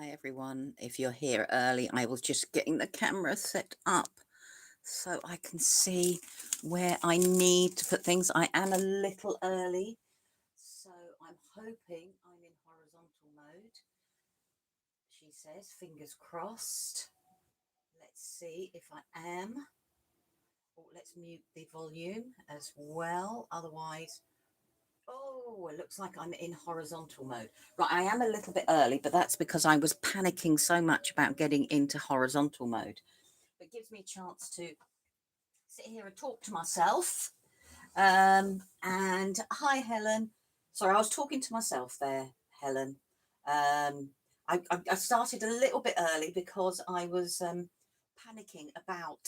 Hi everyone, if you're here early, I was just getting the camera set up so I can see where I need to put things. I am a little early, so I'm hoping I'm in horizontal mode. She says, fingers crossed. Let's see if I am. Oh, let's mute the volume as well, otherwise. Oh, it looks like I'm in horizontal mode. Right, I am a little bit early, but that's because I was panicking so much about getting into horizontal mode. It gives me a chance to sit here and talk to myself. And hi, Helen. Sorry, I was talking to myself there, Helen. I started a little bit early because I was panicking about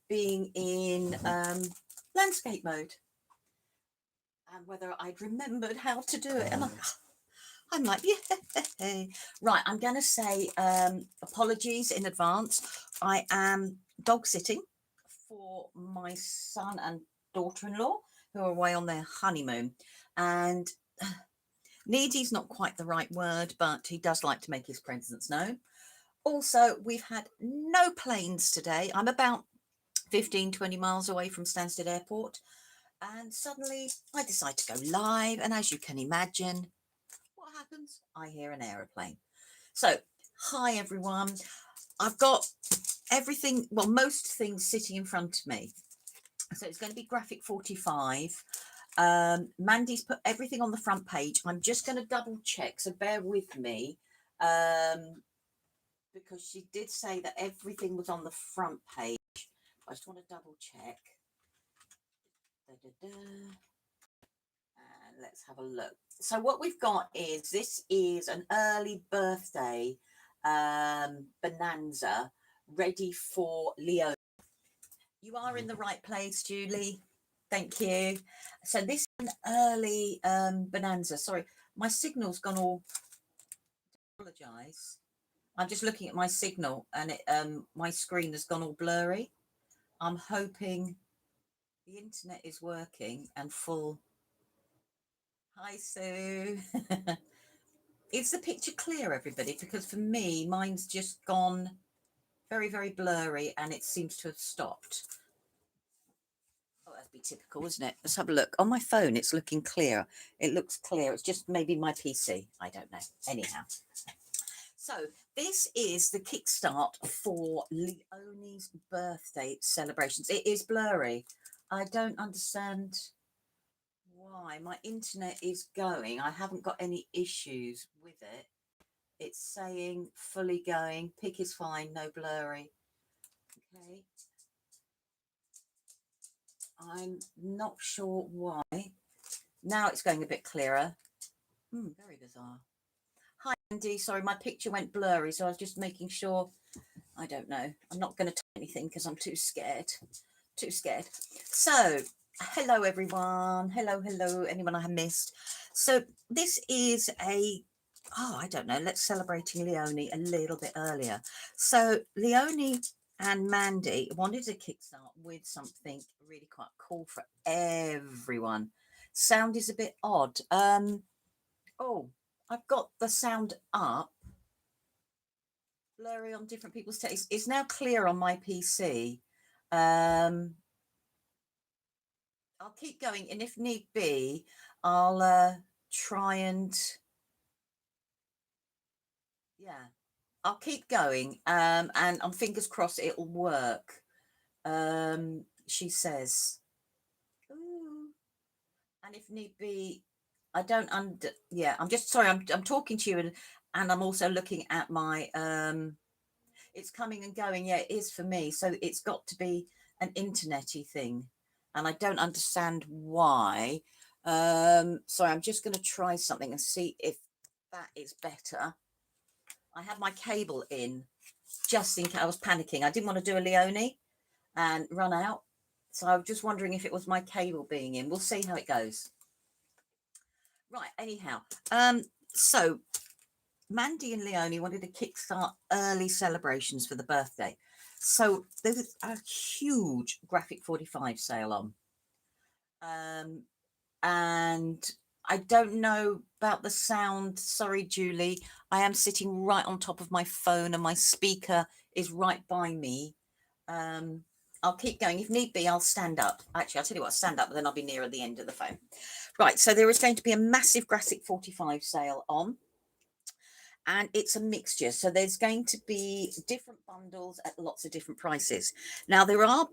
being in landscape mode and whether I'd remembered how to do it. And I'm like, yeah. Right, I'm going to say apologies in advance. I am dog sitting for my son and daughter-in-law who are away on their honeymoon. And needy's not quite the right word, but he does like to make his presence known. Also, we've had no planes today. I'm about 15-20 miles away from Stansted Airport. And suddenly I decide to go live. And as you can imagine, what happens? I hear an aeroplane. So, hi everyone. I've got everything, well, most things sitting in front of me. So it's going to be graphic 45. Mandy's put everything on the front page. I'm just going to double check, so bear with me, because she did say that everything was on the front page. I just want to double check. And let's have a look. So what we've got is, this is an early birthday bonanza ready for Leo. You are in the right place, Julie. Thank you. So this is an early bonanza. Sorry, my signal's gone all. Apologise. I'm just looking at my signal and it my screen has gone all blurry. I'm hoping the internet is working and full. Hi, Sue. Is the picture clear, everybody? Because for me, mine's just gone very, very blurry and it seems to have stopped. Oh, that'd be typical, isn't it? Let's have a look. On my phone, it's looking clear. It looks clear. It's just maybe my PC. I don't know. Anyhow. So this is the kickstart for Leonie's birthday celebrations. It is blurry. I don't understand why. My internet is going. I haven't got any issues with it. It's saying fully going. Pic is fine. No blurry. Okay. I'm not sure why. Now it's going a bit clearer. Very bizarre. Hi, Andy. Sorry, my picture went blurry, so I was just making sure. I don't know. I'm not going to type anything because I'm too scared. Too scared. So, hello, everyone. Hello, hello. Anyone I have missed? So, this is a... Oh, I don't know. Let's celebrating Leonie a little bit earlier. So, Leonie and Mandy wanted to kickstart with something really quite cool for everyone. Sound is a bit odd. Oh, I've got the sound up. Blurry on different people's tastes. It's now clear on my PC. I'll keep going, and if need be, I'll try and... Yeah, I'll keep going, and I'm fingers crossed it'll work. She says, ooh. And if need be, I don't yeah, I'm just sorry, I'm talking to you, and I'm also looking at my it's coming and going. Yeah, it is for me, so it's got to be an internety thing, and I don't understand why. Sorry, I'm just going to try something and see if that is better. I had my cable in just in case. I was panicking. I didn't want to do a Leonie and run out. So I was just wondering if it was my cable being in. We'll see how it goes. Right, anyhow. So Mandy and Leonie wanted to kickstart early celebrations for the birthday. So there's a huge graphic 45 sale on. And I don't know about the sound. Sorry, Julie. I am sitting right on top of my phone and my speaker is right by me. I'll keep going. If need be, I'll stand up. Actually, I'll tell you what, I'll stand up, but then I'll be nearer the end of the phone. Right, so there is going to be a massive Graphic 45 sale on, and it's a mixture. So there's going to be different bundles at lots of different prices. Now, there are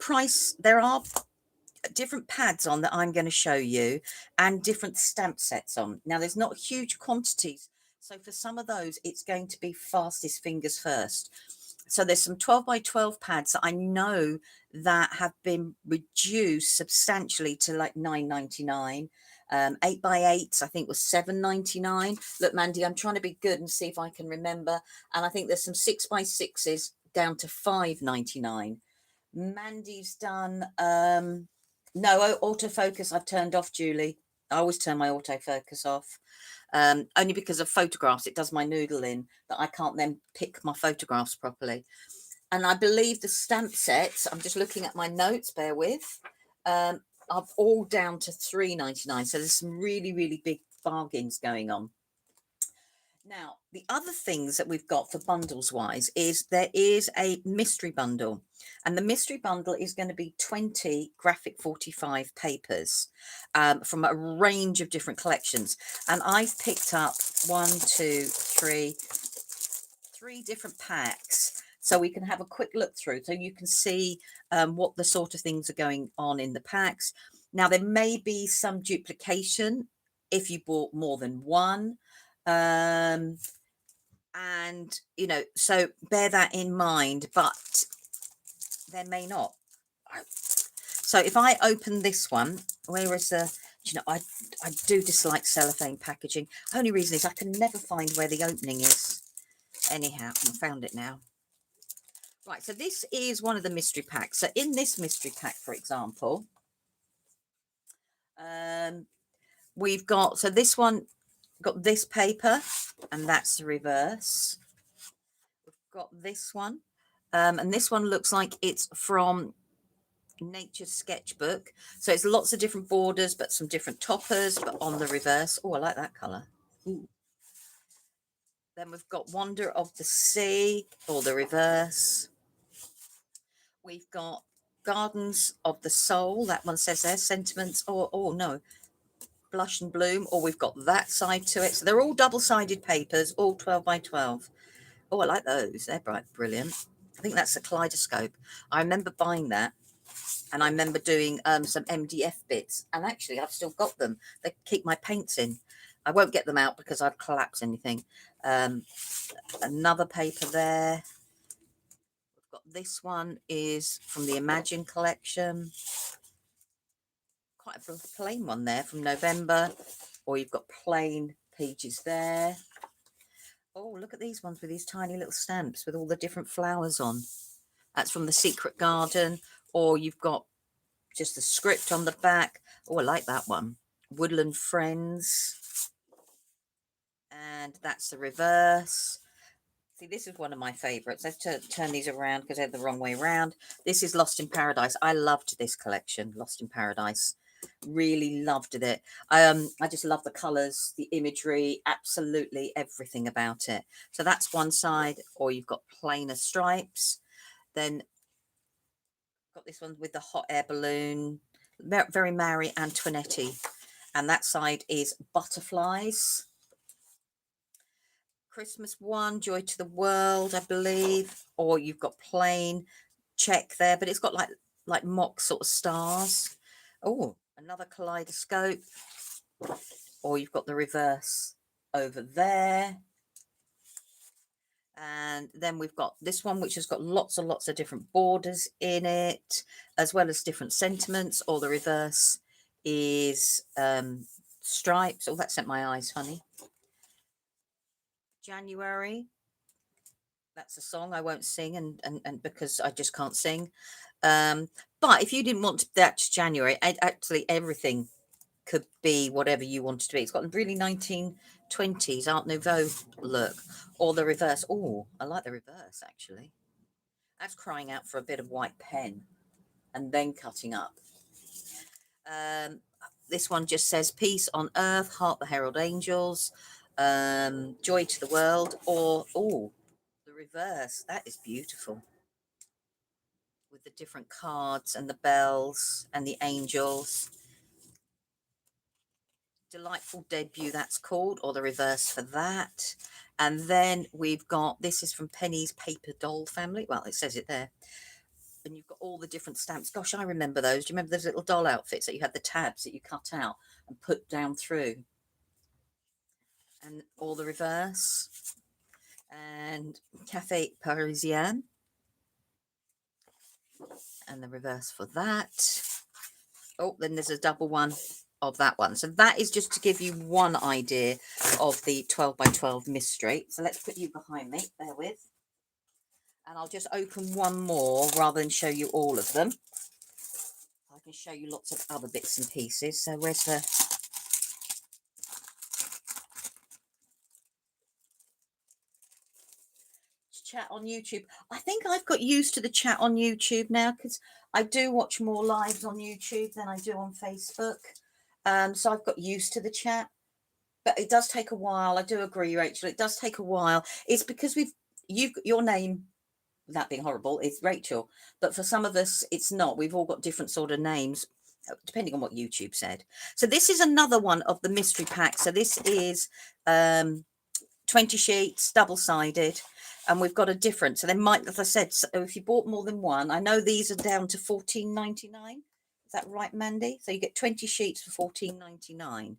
different pads on that I'm going to show you, and different stamp sets on. Now, there's not huge quantities, so for some of those, it's going to be fastest fingers first. So there's some 12 by 12 pads that I know that have been reduced substantially to like £9.99. 8 by 8s I think was £7.99. Look, Mandy, I'm trying to be good and see if I can remember. And I think there's some 6 by 6s down to £5.99. Mandy's done no autofocus. I've turned off, Julie. I always turn my autofocus off. Only because of photographs, it does my noodling that I can't then pick my photographs properly. And I believe the stamp sets, I'm just looking at my notes, bear with, are all down to £3.99. So there's some really, really big bargains going on. Now, the other things that we've got for bundles wise is there is a mystery bundle, and the mystery bundle is going to be 20 Graphic 45 papers from a range of different collections. And I've picked up three different packs so we can have a quick look through, so you can see what the sort of things are going on in the packs. Now, there may be some duplication if you bought more than one. And you know, so bear that in mind, but there may not. So if I open this one, where is the, you know, I do dislike cellophane packaging. Only reason is I can never find where the opening is. Anyhow, I found it now. Right, so this is one of the mystery packs. So in this mystery pack, for example, we've got, so this one got this paper, and that's the reverse. We've got this one, and this one looks like it's from Nature's Sketchbook. So it's lots of different borders, but some different toppers, but on the reverse. Oh, I like that colour. Ooh. Then we've got Wonder of the Sea, or the reverse. We've got Gardens of the Soul. That one says there, Sentiments, or, oh no, Blush and Bloom, or we've got that side to it. So they're all double-sided papers, all 12 by 12. Oh, I like those. They're bright, brilliant. I think that's a kaleidoscope. I remember buying that, and I remember doing some MDF bits, and actually I've still got them. They keep my paints in. I won't get them out because I'd collapse anything. Another paper there. We've got this one is from the Imagine collection. Quite a plain one there from November, or you've got plain pages there. Oh, look at these ones with these tiny little stamps with all the different flowers on. That's from the Secret Garden, or you've got just the script on the back. Oh, I like that one. Woodland Friends. And that's the reverse. See, this is one of my favourites. Let's turn these around because they're the wrong way around. This is Lost in Paradise. I loved this collection, Lost in Paradise. Really loved it. I just love the colours, the imagery, absolutely everything about it. So that's one side, or you've got plainer stripes. Then got this one with the hot air balloon, very Marie Antoinette, and that side is butterflies. Christmas one, Joy to the World, I believe, or you've got plain check there, but it's got like mock sort of stars. Oh, another kaleidoscope, or you've got the reverse over there. And then we've got this one, which has got lots and lots of different borders in it, as well as different sentiments, or the reverse is stripes. Oh, that sent my eyes, honey. January. That's a song I won't sing, and because I just can't sing. But if you didn't want that January, actually everything could be whatever you want it to be. It's got a really 1920s Art Nouveau look, or the reverse. Oh, I like the reverse, actually. That's crying out for a bit of white pen and then cutting up. This one just says peace on earth, heart the herald angels, joy to the world, or oh, the reverse. That is beautiful with the different cards and the bells and the angels. Delightful debut, that's called, or the reverse for that. And then we've got, this is from Penny's Paper Doll family. Well, it says it there. And you've got all the different stamps. Gosh, I remember those. Do you remember those little doll outfits that you had the tabs that you cut out and put down through? And all the reverse. And Cafe Parisien. And the reverse for that. Oh, then there's a double one of that one. So that is just to give you one idea of the 12 by 12 mystery. So let's put you behind me, bear with. And I'll just open one more rather than show you all of them. I can show you lots of other bits and pieces. So where's the... chat on YouTube. I think I've got used to the chat on YouTube now because I do watch more lives on YouTube than I do on Facebook. So I've got used to the chat, but it does take a while. I do agree, Rachel. It does take a while. It's because your name, without being horrible, is Rachel, but for some of us it's not. We've all got different sort of names depending on what YouTube said. So this is another one of the mystery pack. So this is 20 sheets, double-sided, and we've got a difference. So there might, as I said, so if you bought more than one, I know these are down to $14.99. Is that right, Mandy? So you get 20 sheets for $14.99.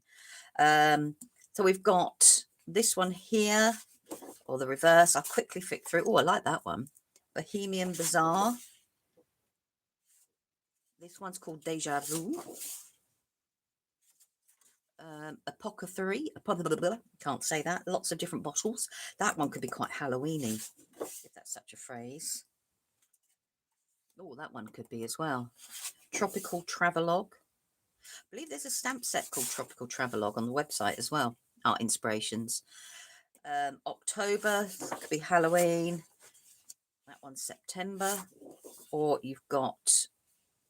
So we've got this one here, or the reverse. I'll quickly flick through. Oh, I like that one. Bohemian Bazaar. This one's called Deja Vu. Apothecary. Can't say that. Lots of different bottles. That one could be quite Halloweeny, if that's such a phrase. Oh, that one could be as well. Tropical Travelogue. I believe there's a stamp set called Tropical Travelogue on the website as well. Art Inspirations. October could be Halloween. That one's September. Or you've got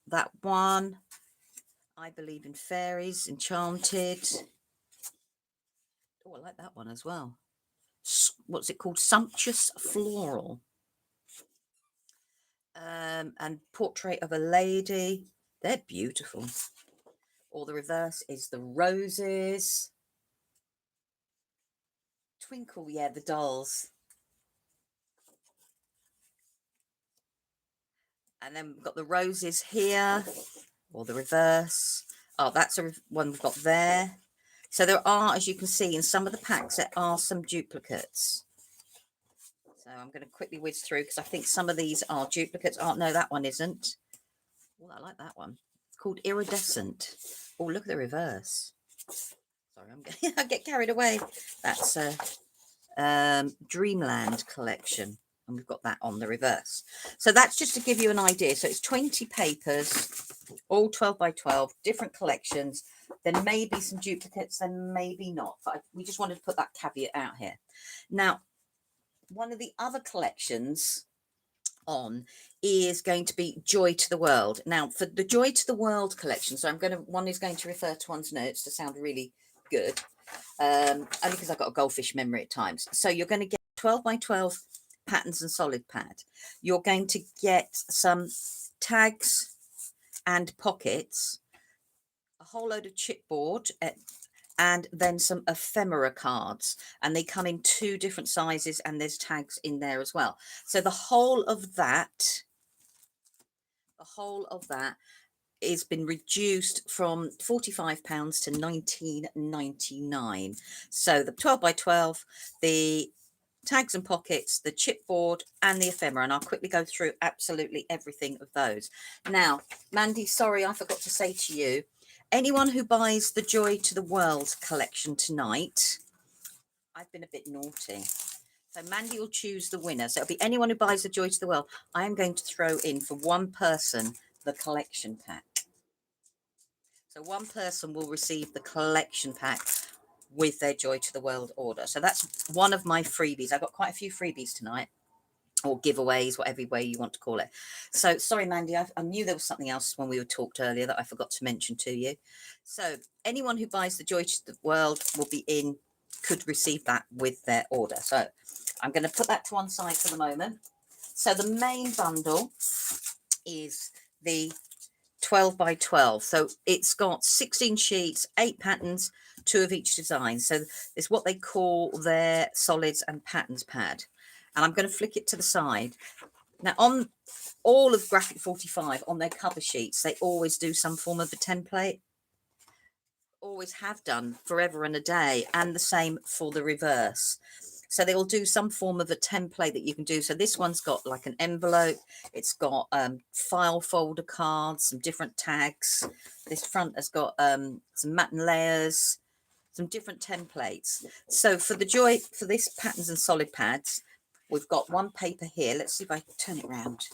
that one. I Believe in Fairies, Enchanted. Oh, I like that one as well. What's it called? Sumptuous Floral. And Portrait of a Lady. They're beautiful. Or the reverse is the Roses. Twinkle, yeah, the dolls. And then we've got the roses here, or the reverse. Oh, that's a one we've got there. So there are, as you can see, in some of the packs, there are some duplicates. So I'm going to quickly whiz through because I think some of these are duplicates. Oh, no, that one isn't. Oh, I like that one. It's called Iridescent. Oh, look at the reverse. Sorry, I get carried away. That's a Dreamland collection. And we've got that on the reverse. So that's just to give you an idea. So it's 20 papers, all 12 by 12, different collections. There may be some duplicates, there may be not. But we just wanted to put that caveat out here. Now, one of the other collections on is going to be Joy to the World. Now, for the Joy to the World collection, so one is going to refer to one's notes to sound really good. Only because I've got a goldfish memory at times. So you're going to get 12 by 12 patterns and solid pad. You're going to get some tags and pockets, a whole load of chipboard, and then some ephemera cards, and they come in 2 different sizes, and there's tags in there as well. So the whole of that has been reduced from £45 to £19.99. So the 12 by 12, the tags and pockets, the chipboard, and the ephemera, and I'll quickly go through absolutely everything of those. Now, Mandy, sorry, I forgot to say to you, anyone who buys the Joy to the World collection tonight, I've been a bit naughty. So Mandy will choose the winner. So it'll be anyone who buys the Joy to the World. I am going to throw in for one person the collection pack. So one person will receive the collection pack with their Joy to the World order. So that's one of my freebies. I've got quite a few freebies tonight. or giveaways, whatever way you want to call it. So sorry, Mandy, I knew there was something else when we were talked earlier that I forgot to mention to you. So anyone who buys the Joy to the World could receive that with their order. So I'm going to put that to one side for the moment. So the main bundle is the 12 by 12. So it's got 16 sheets, 8 patterns, 2 of each design. So it's what they call their solids and patterns pad. And I'm going to flick it to the side. Now, on all of Graphic 45, on their cover sheets, they always do some form of a template. Always have done forever and a day, and the same for the reverse. So they will do some form of a template that you can do. So this one's got like an envelope. It's got file folder cards, some different tags. This front has got some matten layers, some different templates. So for this patterns and solid pads, we've got one paper here. Let's see if I can turn it around.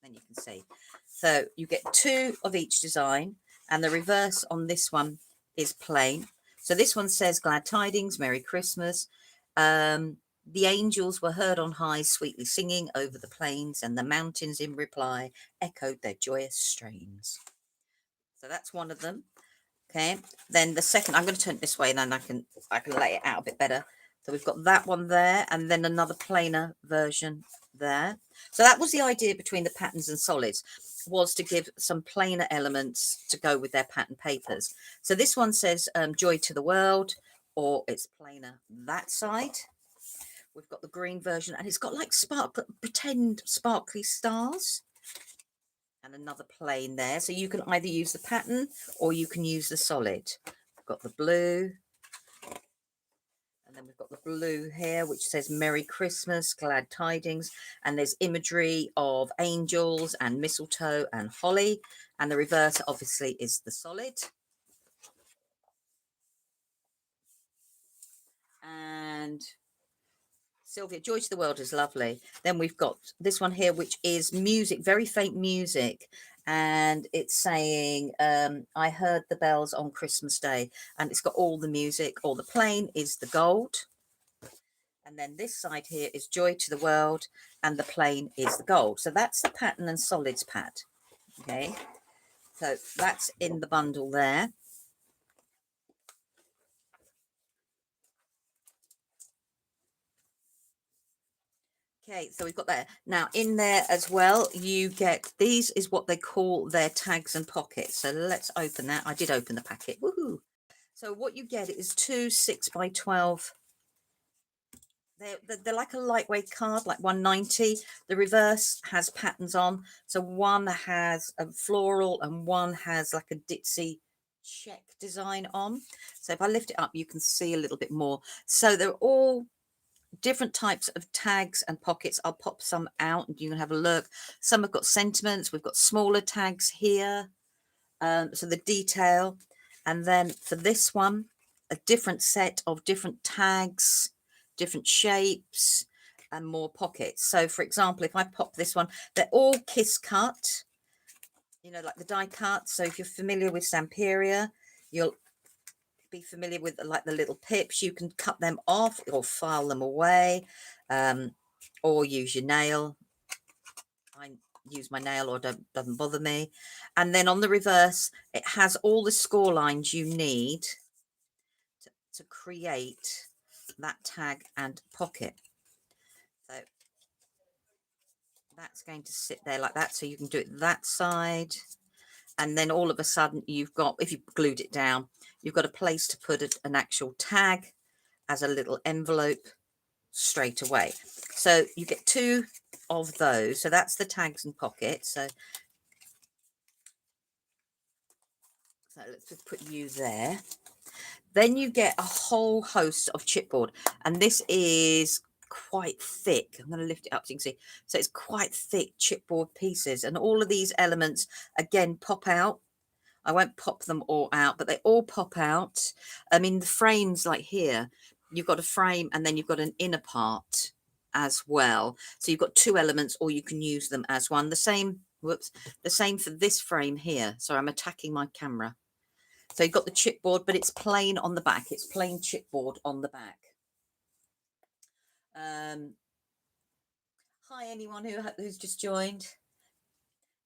Then you can see. So you get 2 of each design, and the reverse on this one is plain. So this one says glad tidings, Merry Christmas. The angels were heard on high, sweetly singing over the plains, and the mountains in reply echoed their joyous strains. So that's one of them. Okay, then the second, I'm going to turn it this way, and then I can lay it out a bit better. So we've got that one there, and then another plainer version there. So that was the idea between the patterns and solids, was to give some plainer elements to go with their pattern papers. So this one says Joy to the World, or it's plainer that side. We've got the green version, and it's got like pretend sparkly stars. And another plain there. So you can either use the pattern or you can use the solid. We've got the blue. And then we've got the blue here, which says Merry Christmas, Glad Tidings. And there's imagery of angels and mistletoe and holly. And the reverse, obviously, is the solid. And Sylvia, Joy to the World is lovely. Then we've got this one here, which is music, very faint music. And it's saying, I heard the bells on Christmas Day. And it's got all the music. Or the plain is the gold. And then this side here is Joy to the World. And the plain is the gold. So that's the pattern and solids pad. Okay. So that's in the bundle there. Okay, so we've got that. Now, in there as well, you get, these is what they call their tags and pockets. So let's open that. I did open the packet. Woohoo! So what you get is 2 6 by 12. They're like a lightweight card, like 190. The reverse has patterns on. So one has a floral and one has like a ditzy check design on. So if I lift it up, you can see a little bit more. So they're all different types of tags and pockets. I'll pop some out and you can have a look. Some have got sentiments. We've got smaller tags here. So the detail. And then for this one, a different set of different tags, different shapes, and more pockets. So for example, if I pop this one, they're all kiss cut, you know, like the die cut. So if you're familiar with Samperia, you'll be familiar with like the little pips. You can cut them off or file them away, or use your nail. I use my nail, or doesn't bother me. And then on the reverse, it has all the score lines you need to create that tag and pocket. So that's going to sit there like that. So you can do it that side. And then all of a sudden you've got, if you glued it down, you've got a place to put an actual tag as a little envelope straight away. So you get 2 of those. So that's the tags and pockets. So let's just put you there. Then you get a whole host of chipboard, and this is quite thick. I'm going to lift it up so you can see. So it's quite thick chipboard pieces, and all of these elements again pop out. I won't pop them all out, but they all pop out. I mean, the frames, like here, you've got a frame and then you've got an inner part as well. So you've got 2 elements, or you can use them as one. The same, whoops, the same for this frame here. So I'm attacking my camera. So you've got the chipboard, but it's plain on the back. It's plain chipboard on the back. Hi, anyone who's just joined.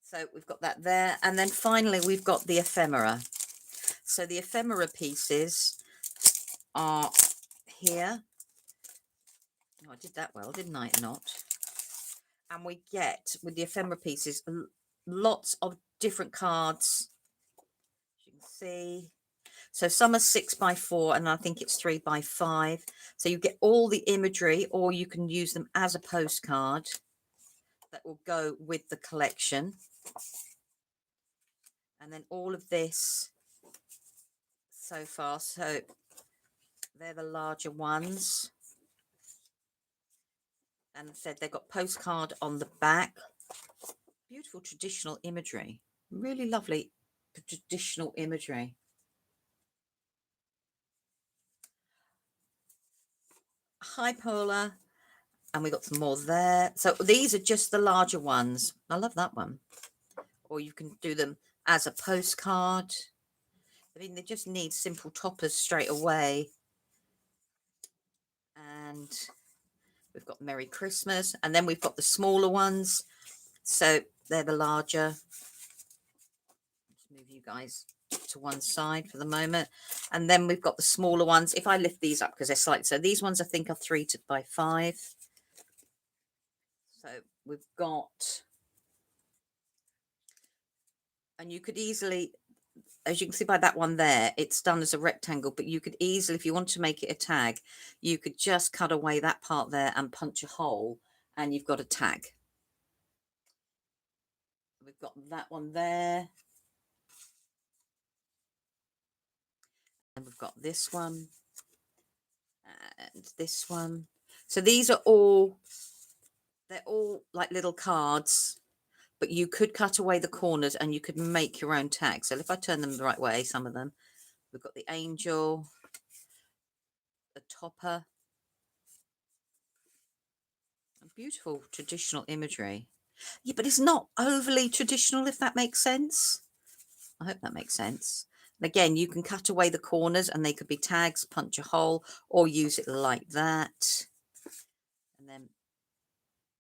So we've got that there. And then finally, we've got the ephemera. So the ephemera pieces are here. Oh, I did that well, didn't I? Not. And we get, with the ephemera pieces, lots of different cards. As you can see. So some are 6x4 and I think it's 3x5. So you get all the imagery, or you can use them as a postcard that will go with the collection. And then all of this so far. So they're the larger ones. And I said they've got postcard on the back. Beautiful traditional imagery. Really lovely traditional imagery. Hi, Paula. And we got some more there. So these are just the larger ones. I love that one. Or you can do them as a postcard. I mean, they just need simple toppers straight away. And we've got Merry Christmas. And then we've got the smaller ones. So they're the larger. Let's move you guys to one side for the moment. And then we've got the smaller ones. If I lift these up, because they're slightly, so these ones I think are 3x5. So we've got, and you could easily, as you can see by that one there, it's done as a rectangle, but you could easily, if you want to make it a tag, you could just cut away that part there and punch a hole and you've got a tag. We've got that one there. And we've got this one and this one. So these are all, they're all like little cards, but you could cut away the corners and you could make your own tag. So if I turn them the right way, some of them, we've got the angel, the topper, beautiful traditional imagery. Yeah, but it's not overly traditional, if that makes sense. I hope that makes sense. And again, you can cut away the corners and they could be tags, punch a hole, or use it like that. And then,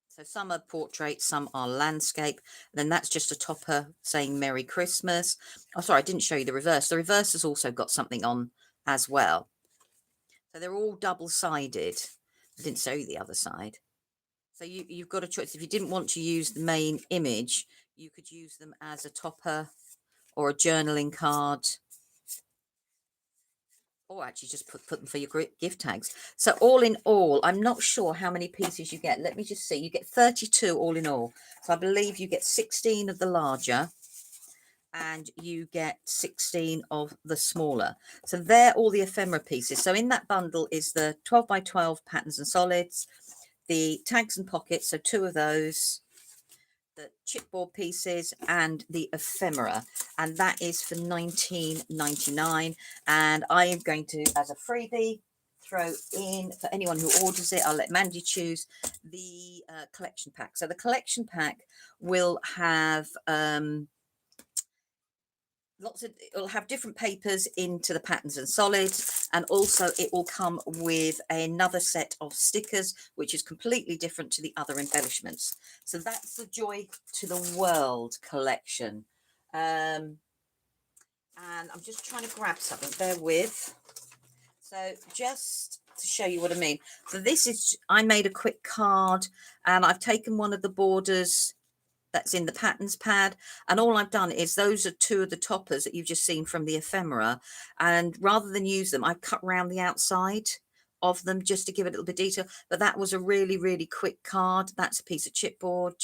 so some are portraits, some are landscape. And then that's just a topper saying Merry Christmas. Oh, sorry, I didn't show you the reverse. The reverse has also got something on as well. So they're all double-sided. I didn't show you the other side. So you've got a choice. If you didn't want to use the main image, you could use them as a topper or a journaling card, or actually just put them for your gift tags. So all in all, I'm not sure how many pieces you get. Let me just see. You get 32 all in all. So I believe you get 16 of the larger and you get 16 of the smaller. So they're all the ephemera pieces. So in that bundle is the 12x12 patterns and solids, the tags and pockets, so 2 of those, the chipboard pieces and the ephemera, and that is for $19.99. And I am going to, as a freebie, throw in, for anyone who orders it, I'll let Mandy choose the collection pack. So the collection pack will have it'll have different papers into the patterns and solids, and also it will come with another set of stickers which is completely different to the other embellishments. So that's the Joy to the World collection. And I'm just trying to grab something, bear with. So just to show you what I mean, so this is, I made a quick card and I've taken one of the borders that's in the patterns pad, and all I've done is, those are 2 of the toppers that you've just seen from the ephemera, and rather than use them, I've cut around the outside of them just to give it a little bit of detail. But that was a really quick card. That's a piece of chipboard.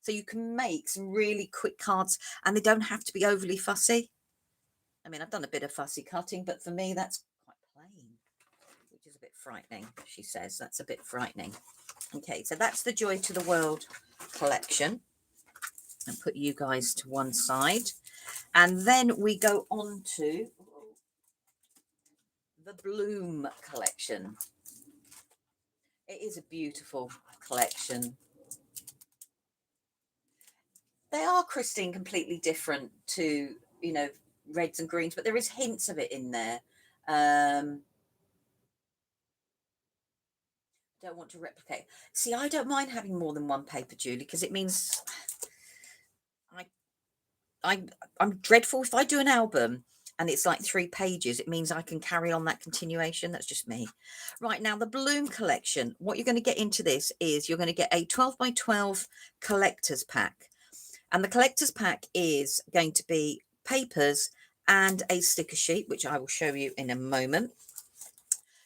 So you can make some really quick cards and they don't have to be overly fussy. I mean, I've done a bit of fussy cutting, but for me that's quite plain, which is a bit frightening. She says that's a bit frightening. Okay, so that's the Joy to the World collection. And put you guys to one side. And then we go on to the Bloom collection. It is a beautiful collection. They are, Christine, completely different to, you know, reds and greens, but there is hints of it in there. Don't don't want to replicate. See, I don't mind having more than one paper, Julie, because it means I, I'm dreadful. If I do an album and it's like 3 pages, it means I can carry on that continuation. That's just me. Right, now the balloon collection, what you're going to get into this is you're going to get a 12 by 12 collector's pack. And the collector's pack is going to be papers and a sticker sheet, which I will show you in a moment.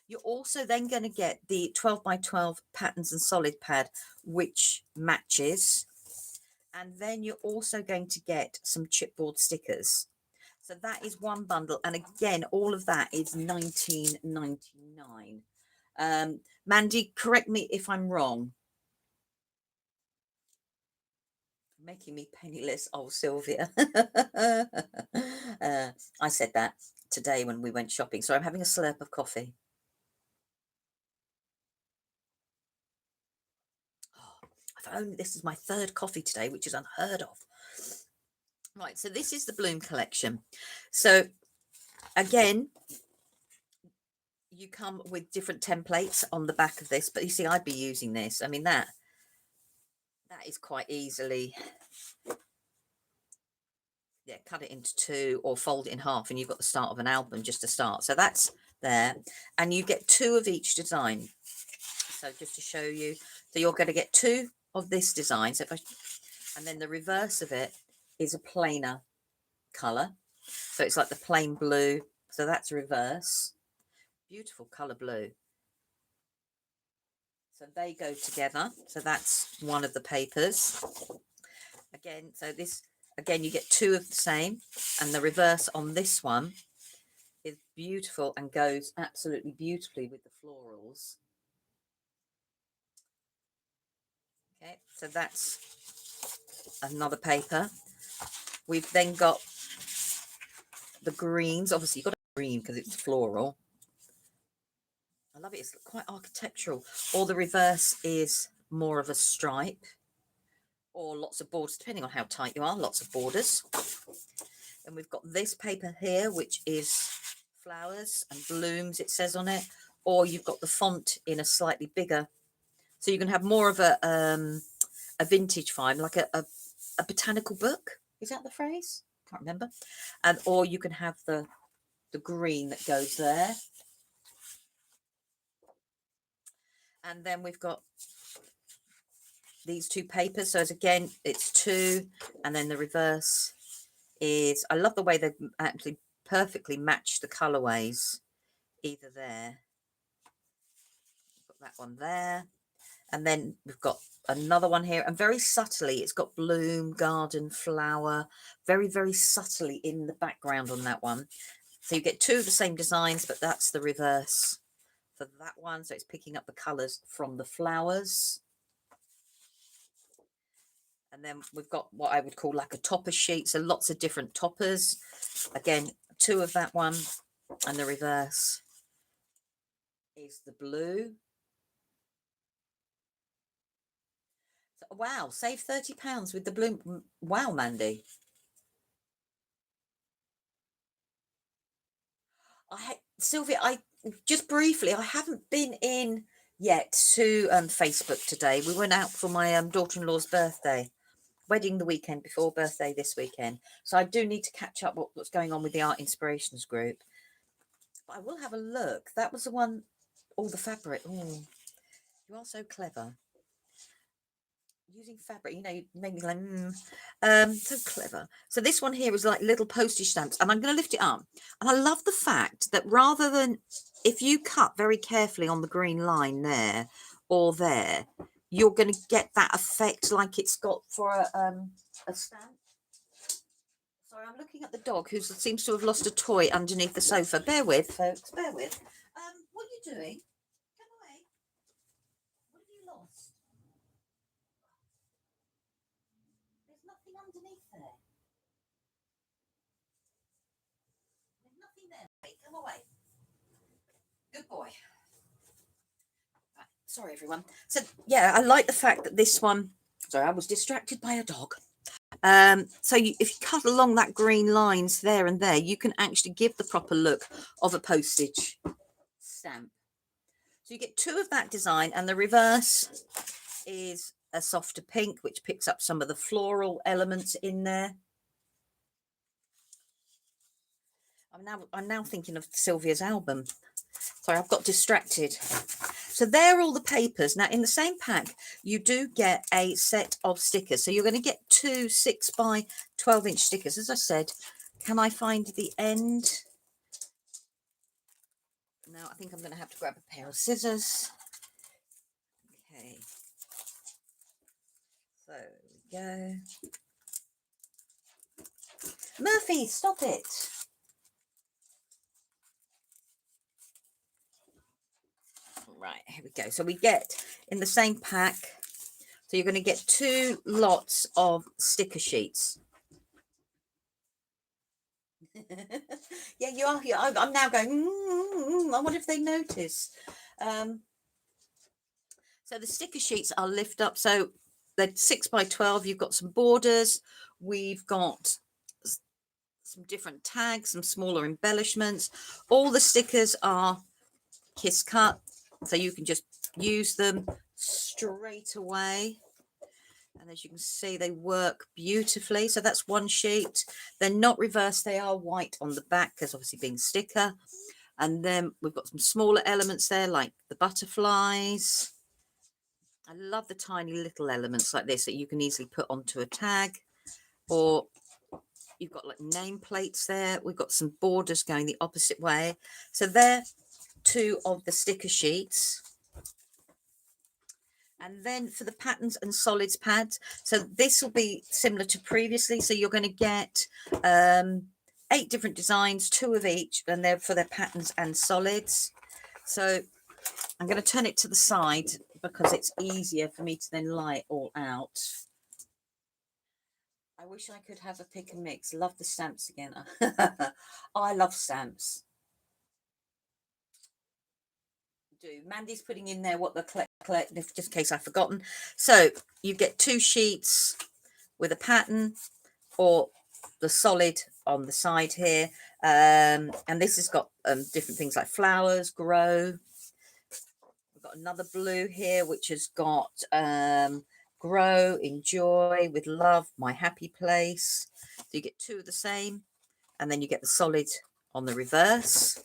You're also then going to get the 12 by 12 patterns and solid pad, which matches. And then you're also going to get some chipboard stickers. So that is one bundle. And again, all of that is £19.99. Mandy, correct me if I'm wrong. Making me penniless, old Sylvia. I said that today when we went shopping. So I'm having a slurp of coffee. I've only, this is my 3rd coffee today, which is unheard of. Right, so this is the Bloom collection. So again, you come with different templates on the back of this, but you see, I'd be using this. I mean, that is quite easily, yeah, cut it into 2 or fold it in half, and you've got the start of an album just to start. So that's there, and you get 2 of each design. So just to show you, so you're going to get 2 of this design. So if I, and then the reverse of it is a plainer color. So it's like the plain blue. So that's reverse. Beautiful color blue. So they go together. So that's one of the papers. Again, so this, again, you get 2 of the same. And the reverse on this one is beautiful and goes absolutely beautifully with the florals. Okay, so that's another paper. We've then got the greens. Obviously, you've got a green because it's floral. I love it. It's quite architectural. Or the reverse is more of a stripe, or lots of borders, depending on how tight you are. Lots of borders. And we've got this paper here, which is flowers and blooms, it says on it. Or you've got the font in a slightly bigger. So you can have more of a vintage vibe, like a botanical book. Is that the phrase? Can't remember. And or you can have the green that goes there. And then we've got these 2 papers. So as again, it's 2, and then the reverse is, I love the way they actually perfectly match the colorways. Either there, put that one there, and then we've got another one here, and very subtly it's got bloom, garden, flower, very, very subtly in the background on that one. So you get 2 of the same designs, but that's the reverse for that one. So it's picking up the colors from the flowers. And then we've got what I would call like a topper sheet. So lots of different toppers. Again, 2 of that one, and the reverse is the blue. So, wow, save £30 with the bloom. Wow, Mandy. Sylvia, I just briefly, I haven't been in yet to Facebook today. We went out for my daughter-in-law's birthday. Wedding the weekend before, birthday this weekend. So I do need to catch up what's going on with the Art Inspirations group. But I will have a look. That was the one, all the fabric. Oh, you are so clever. Using fabric, you know, you made me like, so clever. So this one here is like little postage stamps, and I'm going to lift it up. And I love the fact that rather than, if you cut very carefully on the green line there or there, you're going to get that effect like it's got for a stamp. Sorry, I'm looking at the dog who seems to have lost a toy underneath the sofa. Bear with, folks, bear with. What are you doing? Come away. What have you lost? There's nothing underneath there. There's nothing there. Wait, come away. Good boy. Right, sorry, everyone. So, yeah, I like the fact that this one... Sorry, I was distracted by a dog. So if you cut along that green lines there and there, you can actually give the proper look of a postage stamp. So you get 2 of that design, and the reverse is a softer pink, which picks up some of the floral elements in there. I'm now thinking of Sylvia's album. Sorry, I've got distracted. So there are all the papers. Now, in the same pack, you do get a set of stickers. So you're going to get 2 6 by 12-inch stickers. As I said, can I find the end? No, I think I'm going to have to grab a pair of scissors. Okay. So there we go. Murphy, stop it. Right, here we go. So we get in the same pack. So you're going to get 2 lots of sticker sheets. Yeah, you are. I'm now going, I wonder if they notice. So the sticker sheets are lift up. So they're 6 by 12. You've got some borders. We've got some different tags, some smaller embellishments. All the stickers are kiss cut, so you can just use them straight away. And as you can see, they work beautifully. So that's one sheet. They're not reversed. They are white on the back because obviously being sticker. And then we've got some smaller elements there, like the butterflies. I love the tiny little elements like this that you can easily put onto a tag, or you've got like nameplates there. We've got some borders going the opposite way. So they're 2 of the sticker sheets. And then for the patterns and solids pads, so this will be similar to previously. So you're going to get 8 different designs, 2 of each, and they're for their patterns and solids. So I'm going to turn it to the side because it's easier for me to then lie it all out. I wish I could have a pick and mix. Love the stamps again. I love stamps. Mandy's putting in there what the collect just in case I've forgotten. So you get 2 sheets with a pattern or the solid on the side here, and this has got different things like flowers, grow. We've got another blue here which has got grow, enjoy, with love, my happy place. So you get 2 of the same, and then you get the solid on the reverse.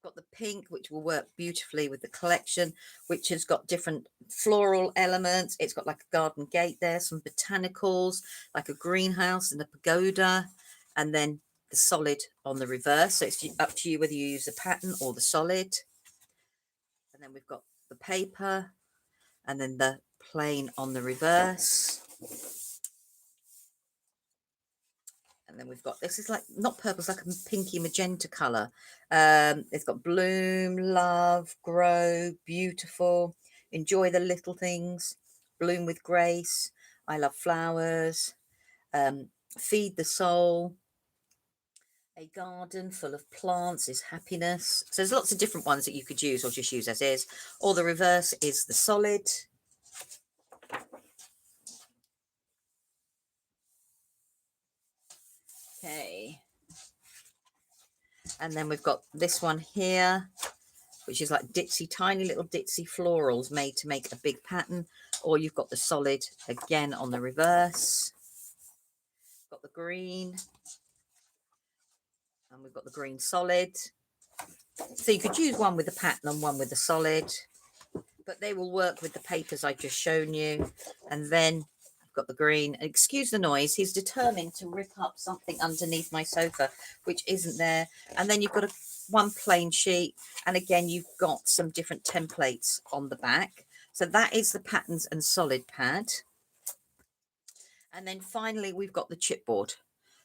Got the pink, which will work beautifully with the collection, which has got different floral elements. It's got like a garden gate there, some botanicals, like a greenhouse and a pagoda, and then the solid on the reverse. So it's up to you whether you use the pattern or the solid. And then we've got the paper, and then the plain on the reverse. And then we've got, this is like not purple, it's like a pinky magenta color. It's got bloom, love, grow, beautiful, enjoy the little things, bloom with grace, I love flowers, feed the soul, a garden full of plants is happiness. So there's lots of different ones that you could use or just use as is. Or the reverse is the solid. Okay. And then we've got this one here, which is like ditzy, tiny little ditzy florals made to make a big pattern. Or you've got the solid again on the reverse. Got the green. And we've got the green solid. So you could use one with the pattern and one with the solid. But they will work with the papers I've just shown you. And then I've got the green. Excuse the noise. He's determined to rip up something underneath my sofa, which isn't there. And then you've got one plain sheet. And again, you've got some different templates on the back. So that is the patterns and solid pad. And then finally, we've got the chipboard.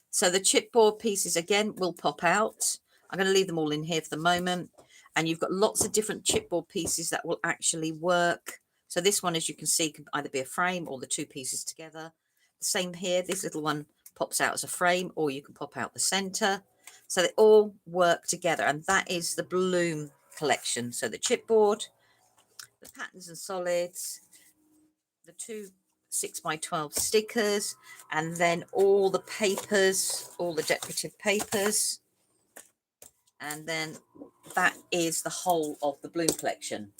So the chipboard pieces, again, will pop out. I'm going to leave them all in here for the moment. And you've got lots of different chipboard pieces that will actually work. So this one, as you can see, can either be a frame or the 2 pieces together. The same here, this little one pops out as a frame, or you can pop out the center. So they all work together, and that is the Bloom collection. So the chipboard, the patterns and solids, the 2 6 by 12 stickers, and then all the papers, all the decorative papers. And then that is the whole of the Bloom collection.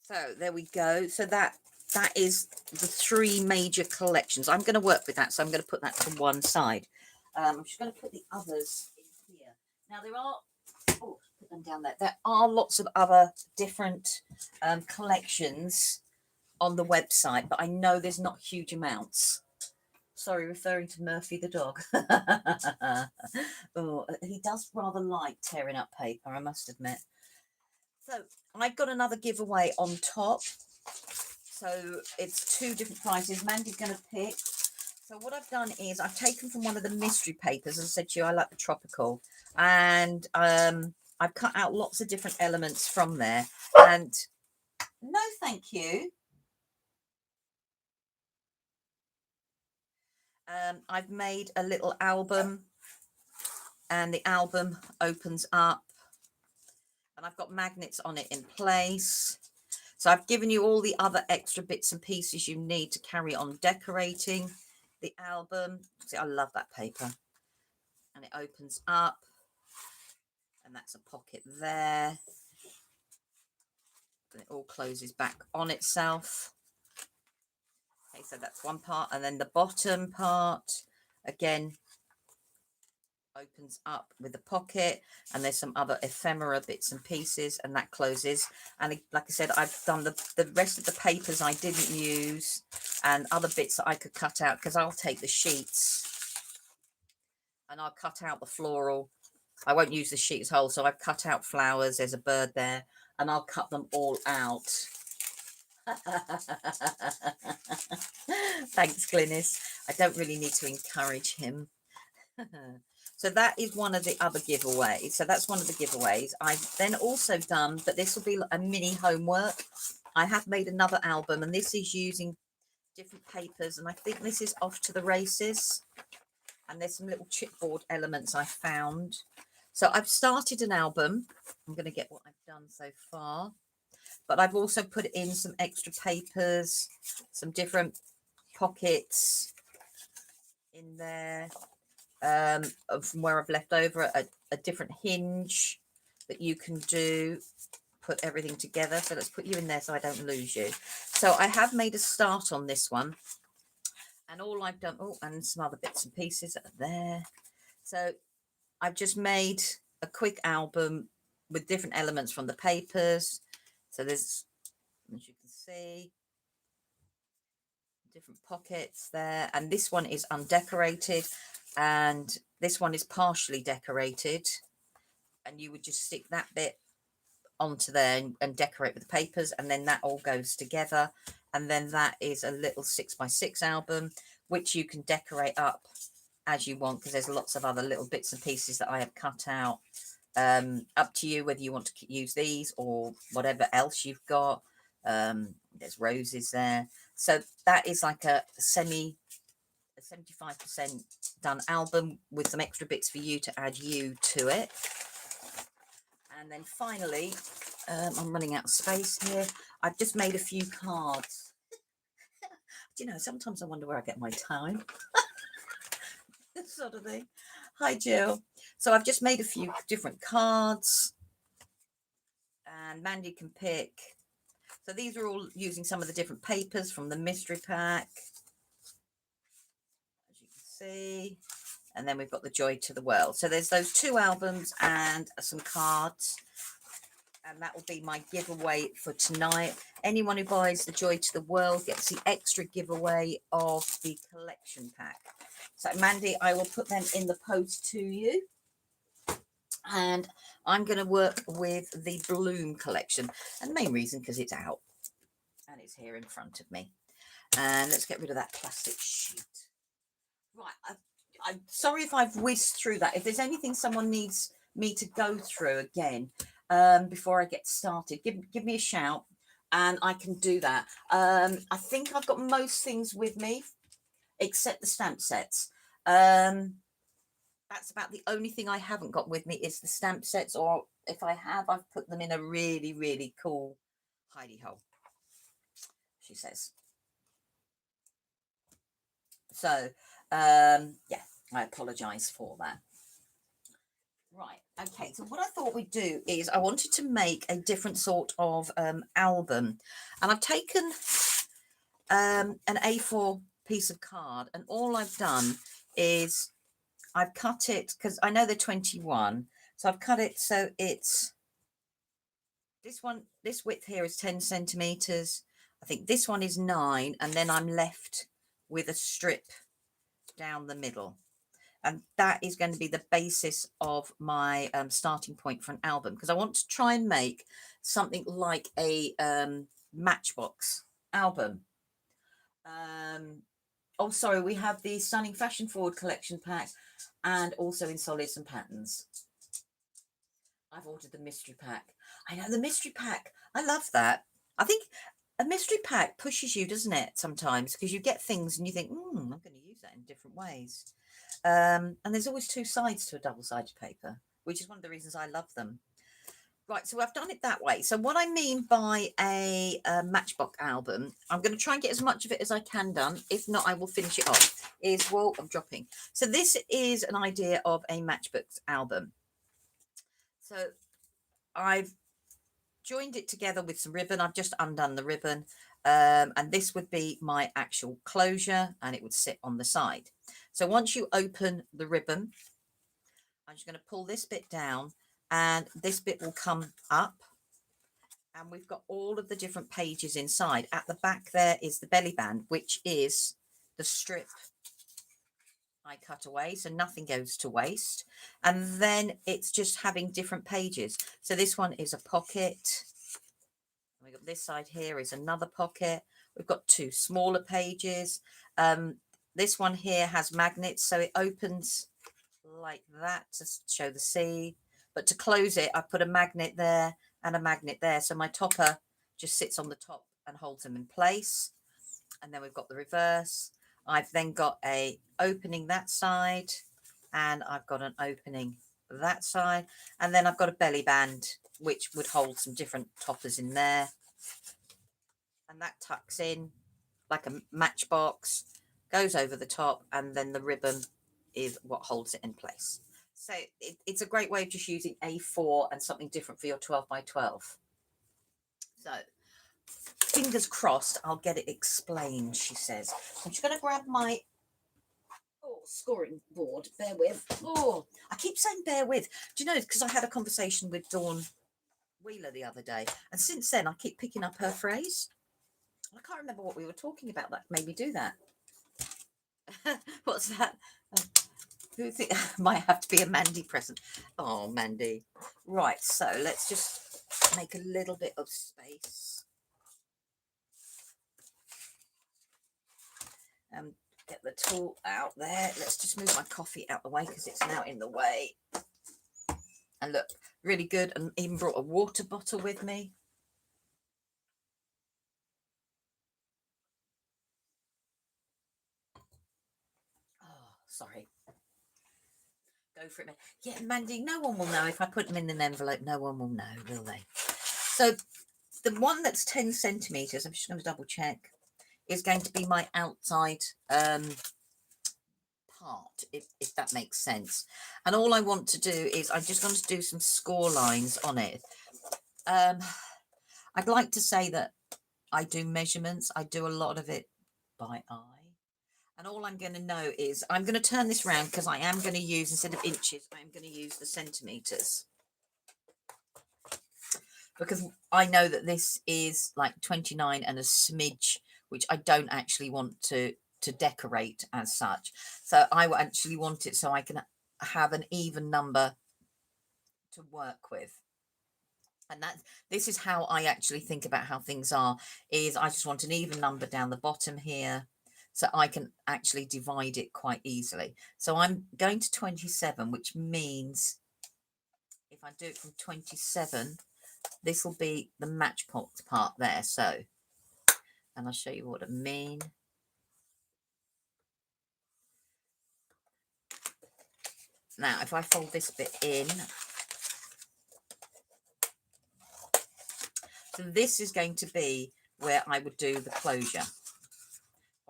So there we go. So that is the 3 major collections. I'm going to work with that, so I'm going to put that to one side. I'm just going to put the others in here. Now there are, oh, put them down there. There are lots of other different collections on the website, but I know there's not huge amounts. Sorry, referring to Murphy the dog. Oh, he does rather like tearing up paper, I must admit. So I've got another giveaway on top. So it's 2 different prices. Mandy's going to pick. So what I've done is I've taken from one of the mystery papers. As I said to you, I like the tropical. And I've cut out lots of different elements from there. And no, thank you. I've made a little album, and the album opens up, and I've got magnets on it in place. So I've given you all the other extra bits and pieces you need to carry on decorating the album. See, I love that paper. And it opens up, and that's a pocket there. And it all closes back on itself. Okay, so that's one part. And then the bottom part, again, opens up with a pocket, and there's some other ephemera bits and pieces, and that closes. And like I said, I've done the rest of the papers I didn't use, and other bits that I could cut out, because I'll take the sheets and I'll cut out the floral. I won't use the sheets whole, so I've cut out flowers. There's a bird there, and I'll cut them all out. Thanks, Glynis. I don't really need to encourage him. So that is one of the other giveaways. So that's one of the giveaways. I've then also done, but this will be a mini homework. I have made another album, and this is using different papers, and I think this is Off to the Races. And there's some little chipboard elements I found. So I've started an album. I'm going to get what I've done so far. But I've also put in some extra papers, some different pockets in there. From where I've left over, a different hinge that you can do, put everything together. So let's put you in there so I don't lose you. So I have made a start on this one, and all I've done, oh, and some other bits and pieces that are there. So I've just made a quick album with different elements from the papers. So there's, as you can see, different pockets there, and this one is undecorated, and this one is partially decorated, and you would just stick that bit onto there and decorate with the papers, and then that all goes together. And then that is a little 6x6 album, which you can decorate up as you want, because there's lots of other little bits and pieces that I have cut out. Up to you whether you want to use these or whatever else you've got. There's roses there. So that is like a 75% done album with some extra bits for you to add you to it. And then finally, I'm running out of space here. I've just made a few cards. Do you know, sometimes I wonder where I get my time. This sort of thing. Hi, Jill. So I've just made a few different cards, and Mandy can pick. So these are all using some of the different papers from the mystery pack, as you can see. And then we've got the Joy to the World. So there's those 2 albums and some cards. And that will be my giveaway for tonight. Anyone who buys the Joy to the World gets the extra giveaway of the collection pack. So Mandy, I will put them in the post to you. And I'm going to work with the Bloom collection. And the main reason, because it's out. And it's here in front of me. And let's get rid of that plastic sheet. Right, I'm sorry if I've whizzed through that. If there's anything someone needs me to go through again before I get started, give me a shout and I can do that. I think I've got most things with me except the stamp sets. That's about the only thing I haven't got with me is the stamp sets, or if I have, I've put them in a really, really cool hidey hole, she says. So, yeah, I apologise for that. Right, okay, so what I thought we'd do is I wanted to make a different sort of album, and I've taken an A4 piece of card, and all I've done is I've cut it, because I know they're 21, so I've cut it so it's this one, this width here is 10 centimeters. I think this one is 9, and then I'm left with a strip down the middle. And that is going to be the basis of my starting point for an album, because I want to try and make something like a Matchbox album. Oh, sorry, we have the Stunning Fashion Forward collection pack, and also in solids and patterns. I've ordered the mystery pack. I know, the mystery pack, I love that. I think a mystery pack pushes you, doesn't it, sometimes, because you get things and you think, I'm going to use that in different ways. And there's always two sides to a double-sided paper, which is one of the reasons I love them. Right, so I've done it that way. So what I mean by a Matchbox album, I'm going to try and get as much of it as I can done. If not, I will finish it off. Well, I'm dropping. So this is an idea of a Matchbox album. So I've joined it together with some ribbon. I've just undone the ribbon. And this would be my actual closure, and it would sit on the side. So once you open the ribbon, I'm just going to pull this bit down, and this bit will come up, and we've got all of the different pages inside. At the back there is the belly band, which is the strip I cut away, so nothing goes to waste. And then it's just having different pages. So this one is a pocket. We've got this side here is another pocket. We've got two smaller pages. This one here has magnets, so it opens like that to show the sea. But to close it, I put a magnet there and a magnet there. So my topper just sits on the top and holds them in place. And then we've got the reverse. I've then got a opening that side, and I've got an opening that side. And then I've got a belly band, which would hold some different toppers in there. And that tucks in like a matchbox, goes over the top, and then the ribbon is what holds it in place. So it's a great way of just using A4 and something different for your 12 by 12. So fingers crossed I'll get it explained, she says. I'm just going to grab my scoring board. Bear with. Oh, I keep saying bear with. Do you know, because I had a conversation with Dawn Wheeler the other day, and since then I keep picking up her phrase. I can't remember what we were talking about. That made me do that. What's that? Who think might have to be a Mandy present? Oh, Mandy. Right, so let's just make a little bit of space. Get the tool out there. Let's just move my coffee out the way because it's now in the way. And look, really good. And even brought a water bottle with me. Oh, sorry. Go for it, man. Yeah, Mandy, no one will know. If I put them in an envelope, no one will know, will they? So the one that's 10 centimetres, I'm just going to double check, is going to be my outside part, if that makes sense. And all I want to do is I'm just going to do some score lines on it. I'd like to say that I do measurements. I do a lot of it by eye. And all I'm going to know is I'm going to turn this around because I am going to use, instead of inches, I'm going to use the centimetres. Because I know that this is like 29 and a smidge, which I don't actually want to decorate as such. So I actually want it so I can have an even number to work with. And this is how I actually think about how things are, is I just want an even number down the bottom here, so I can actually divide it quite easily. So I'm going to 27, which means if I do it from 27, this will be the Matchbox part there. So, and I'll show you what I mean. Now, if I fold this bit in, so this is going to be where I would do the closure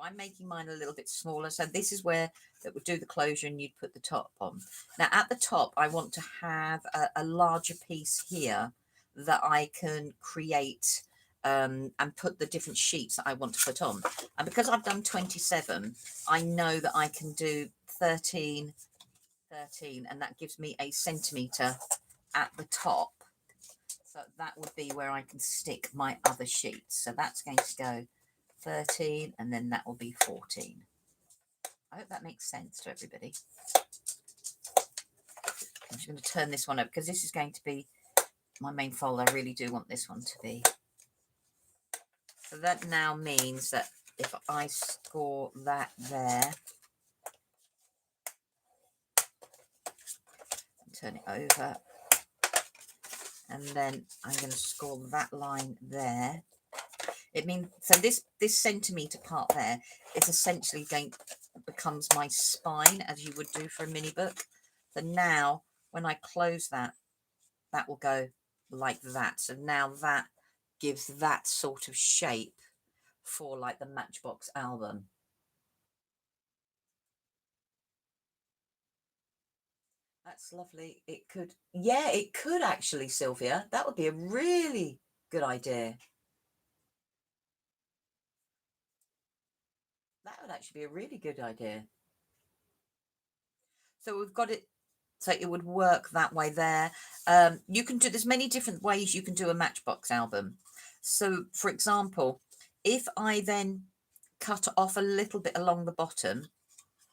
I'm making mine a little bit smaller. So this is where that would do the closure and you'd put the top on. Now at the top, I want to have a larger piece here that I can create and put the different sheets that I want to put on. And because I've done 27, I know that I can do 13, 13, and that gives me a centimetre at the top. So that would be where I can stick my other sheets. So that's going to go 13, and then that will be 14. I hope that makes sense to everybody. I'm just going to turn this one up because this is going to be my main fold. I really do want this one to be. So that now means that if I score that there, turn it over, and then I'm going to score that line there. It means, so this centimetre part there is essentially becomes my spine, as you would do for a mini book. So now when I close that, that will go like that. So now that gives that sort of shape for like the Matchbox album. That's lovely. It could, yeah, it could actually, Sylvia. That would be a really good idea. That would actually be a really good idea. So we've got it, so it would work that way there. You can do, there's many different ways you can do a Matchbox album. So for example, if I then cut off a little bit along the bottom,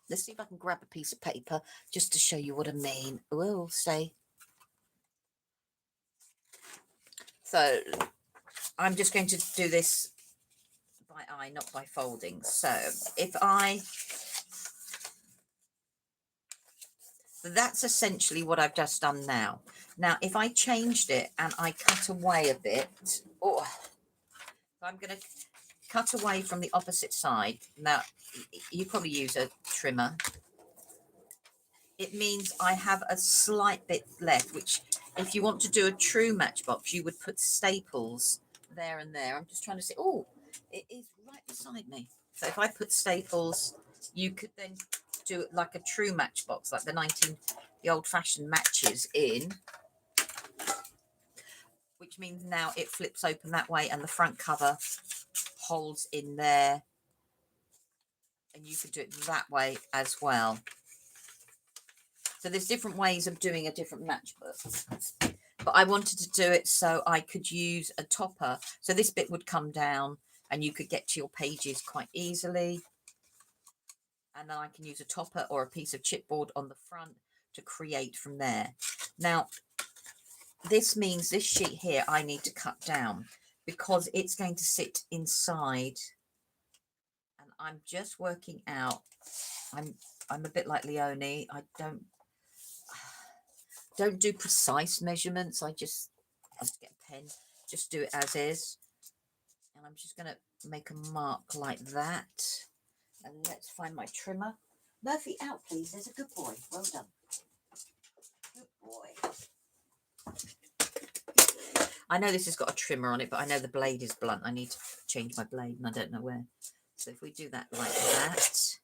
let's see if I can grab a piece of paper just to show you what I mean. We'll stay. So I'm just going to do this by eye, not by folding. So if that's essentially what I've just done now. Now, if I changed it and I cut away a bit, oh, I'm going to cut away from the opposite side. Now, you probably use a trimmer. It means I have a slight bit left, which if you want to do a true Matchbox, you would put staples there and there. I'm just trying to see. Oh, it is right beside me. So if I put staples, you could then do it like a true Matchbox, like the old-fashioned matches in, which means now it flips open that way and the front cover holds in there, and you could do it that way as well. So there's different ways of doing a different Matchbook, but I wanted to do it so I could use a topper. So this bit would come down and you could get to your pages quite easily. And then I can use a topper or a piece of chipboard on the front to create from there. Now, this means this sheet here I need to cut down because it's going to sit inside. And I'm just working out, I'm a bit like Leonie. I don't do precise measurements. I just get a pen, just do it as is. And I'm just going to make a mark like that. And let's find my trimmer. Murphy, out please, there's a good boy. Well done. Good boy. I know this has got a trimmer on it, but I know the blade is blunt. I need to change my blade and I don't know where. So if we do that like that.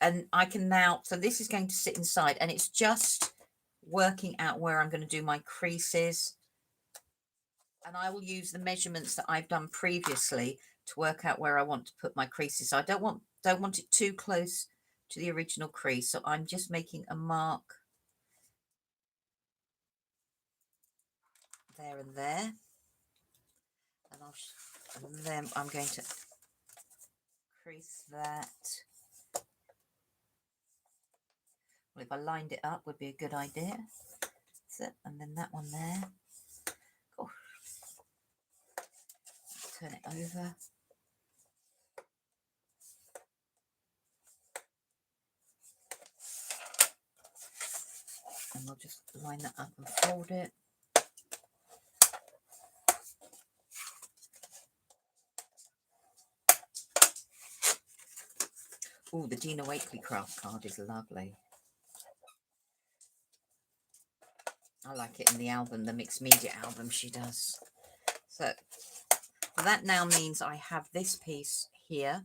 And I can now, so this is going to sit inside and it's just working out where I'm going to do my creases. And I will use the measurements that I've done previously to work out where I want to put my creases. So I don't want it too close to the original crease. So I'm just making a mark there and there. And then I'm going to crease that. Well, if I lined it up would be a good idea. So, and then that one there. Oh. Turn it over. And we'll just line that up and fold it. Oh, the Dina Wakley craft card is lovely. I like it in the album, the mixed media album she does. So that now means I have this piece here,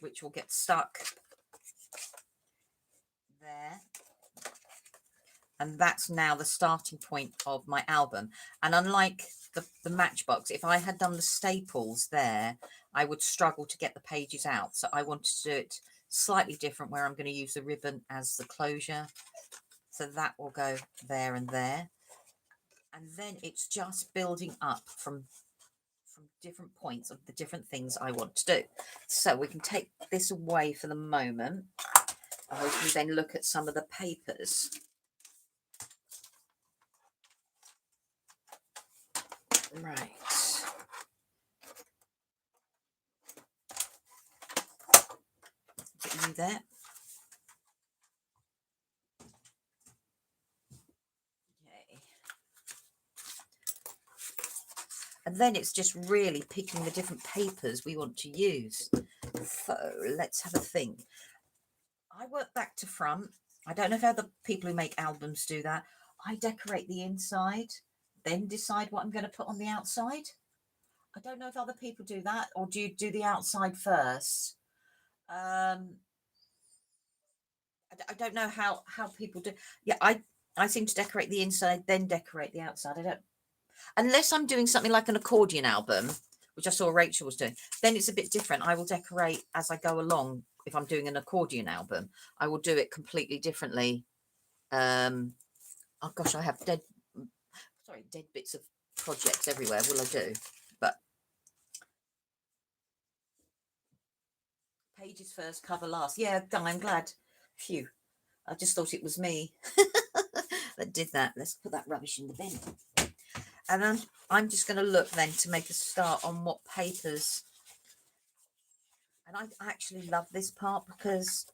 which will get stuck there. And that's now the starting point of my album. And unlike the Matchbox, if I had done the staples there, I would struggle to get the pages out. So I wanted to do it slightly different, where I'm going to use the ribbon as the closure. So that will go there and there. And then it's just building up from different points of the different things I want to do. So we can take this away for the moment, and we can then look at some of the papers. Right. Get you there. Okay. And then it's just really picking the different papers we want to use. So let's have a think. I work back to front. I don't know if other people who make albums do that. I decorate the inside, then decide what I'm going to put on the outside. I don't know if other people do that, or do you do the outside first? I don't know how people do. Yeah, I seem to decorate the inside, then decorate the outside. I don't, unless I'm doing something like an accordion album, which I saw Rachel was doing, then it's a bit different. I will decorate as I go along. If I'm doing an accordion album, I will do it completely differently. Oh gosh, I have dead bits of projects everywhere. Will I do? But pages first, cover last. Yeah, I'm glad. Phew. I just thought it was me that did that. Let's put that rubbish in the bin. And then I'm just going to look then to make a start on what papers. And I actually love this part, because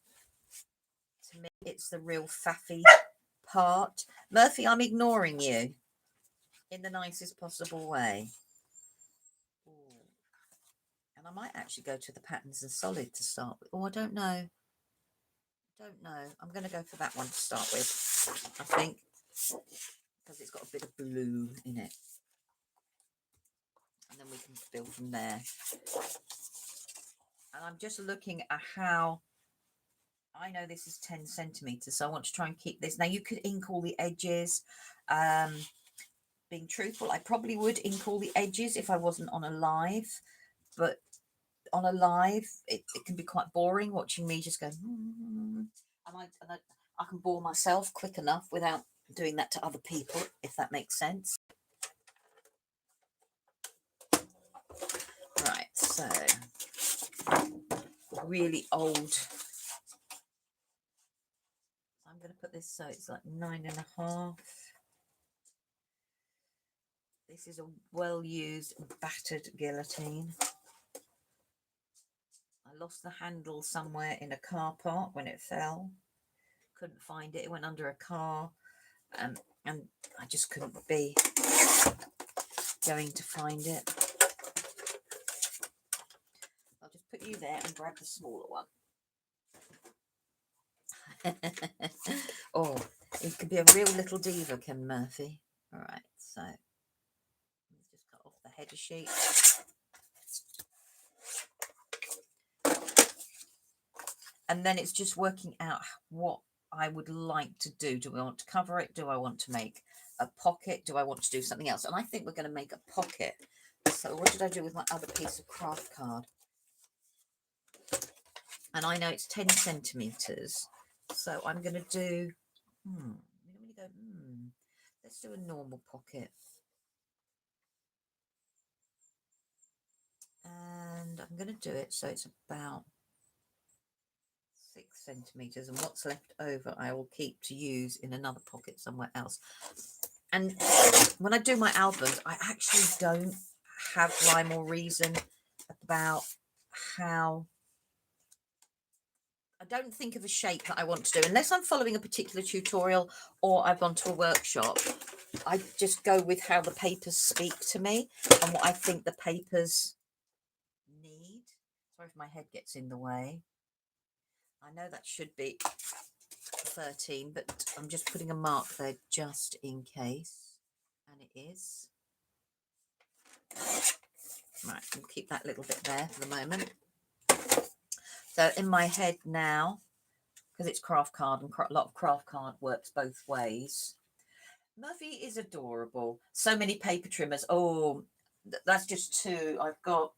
to me it's the real faffy part. Murphy, I'm ignoring you in the nicest possible way. Ooh. And I might actually go to the patterns and solid to start with. Oh, I don't know. I'm going to go for that one to start with, I think, because it's got a bit of blue in it. And then we can build from there. And I'm just looking at how, I know this is 10 centimeters, so I want to try and keep this. Now you could ink all the edges. Being truthful, I probably would ink all the edges if I wasn't on a live, but on a live it can be quite boring watching me just go and I can bore myself quick enough without doing that to other people, if that makes sense. Right, so really old. I'm going to put this so it's like 9.5. This is a well-used battered guillotine. I lost the handle somewhere in a car park when it fell. Couldn't find it. It went under a car, and I just couldn't be going to find it. I'll just put you there and grab the smaller one. Oh, it could be a real little diva, can Murphy. All right, so let's just cut off the header sheet. And then it's just working out what I would like to do. Do I want to cover it? Do I want to make a pocket? Do I want to do something else? And I think we're going to make a pocket. So what did I do with my other piece of craft card? And I know it's 10 centimeters. So I'm going to do, let's do a normal pocket. And I'm going to do it so it's about 6 centimeters, and what's left over I will keep to use in another pocket somewhere else. And when I do my albums, I actually don't have rhyme or reason about how, I don't think of a shape that I want to do unless I'm following a particular tutorial or I've gone to a workshop. I just go with how the papers speak to me and what I think the papers need. Sorry if my head gets in the way. I know that should be 13, but I'm just putting a mark there just in case. And it is. Right, we'll keep that little bit there for the moment. So in my head now, because it's craft card and a lot of craft card works both ways. Muffy is adorable. So many paper trimmers. Oh, that's just two. I've got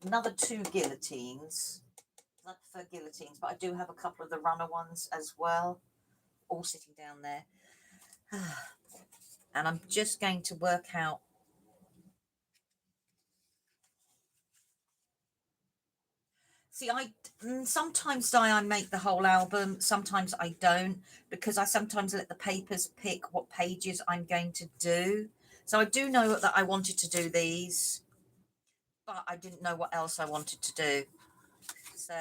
another two guillotines. I prefer guillotines, but I do have a couple of the runner ones as well, all sitting down there. And I'm just going to work out. See, sometimes I make the whole album, sometimes I don't, because I sometimes let the papers pick what pages I'm going to do. So I do know that I wanted to do these, but I didn't know what else I wanted to do. So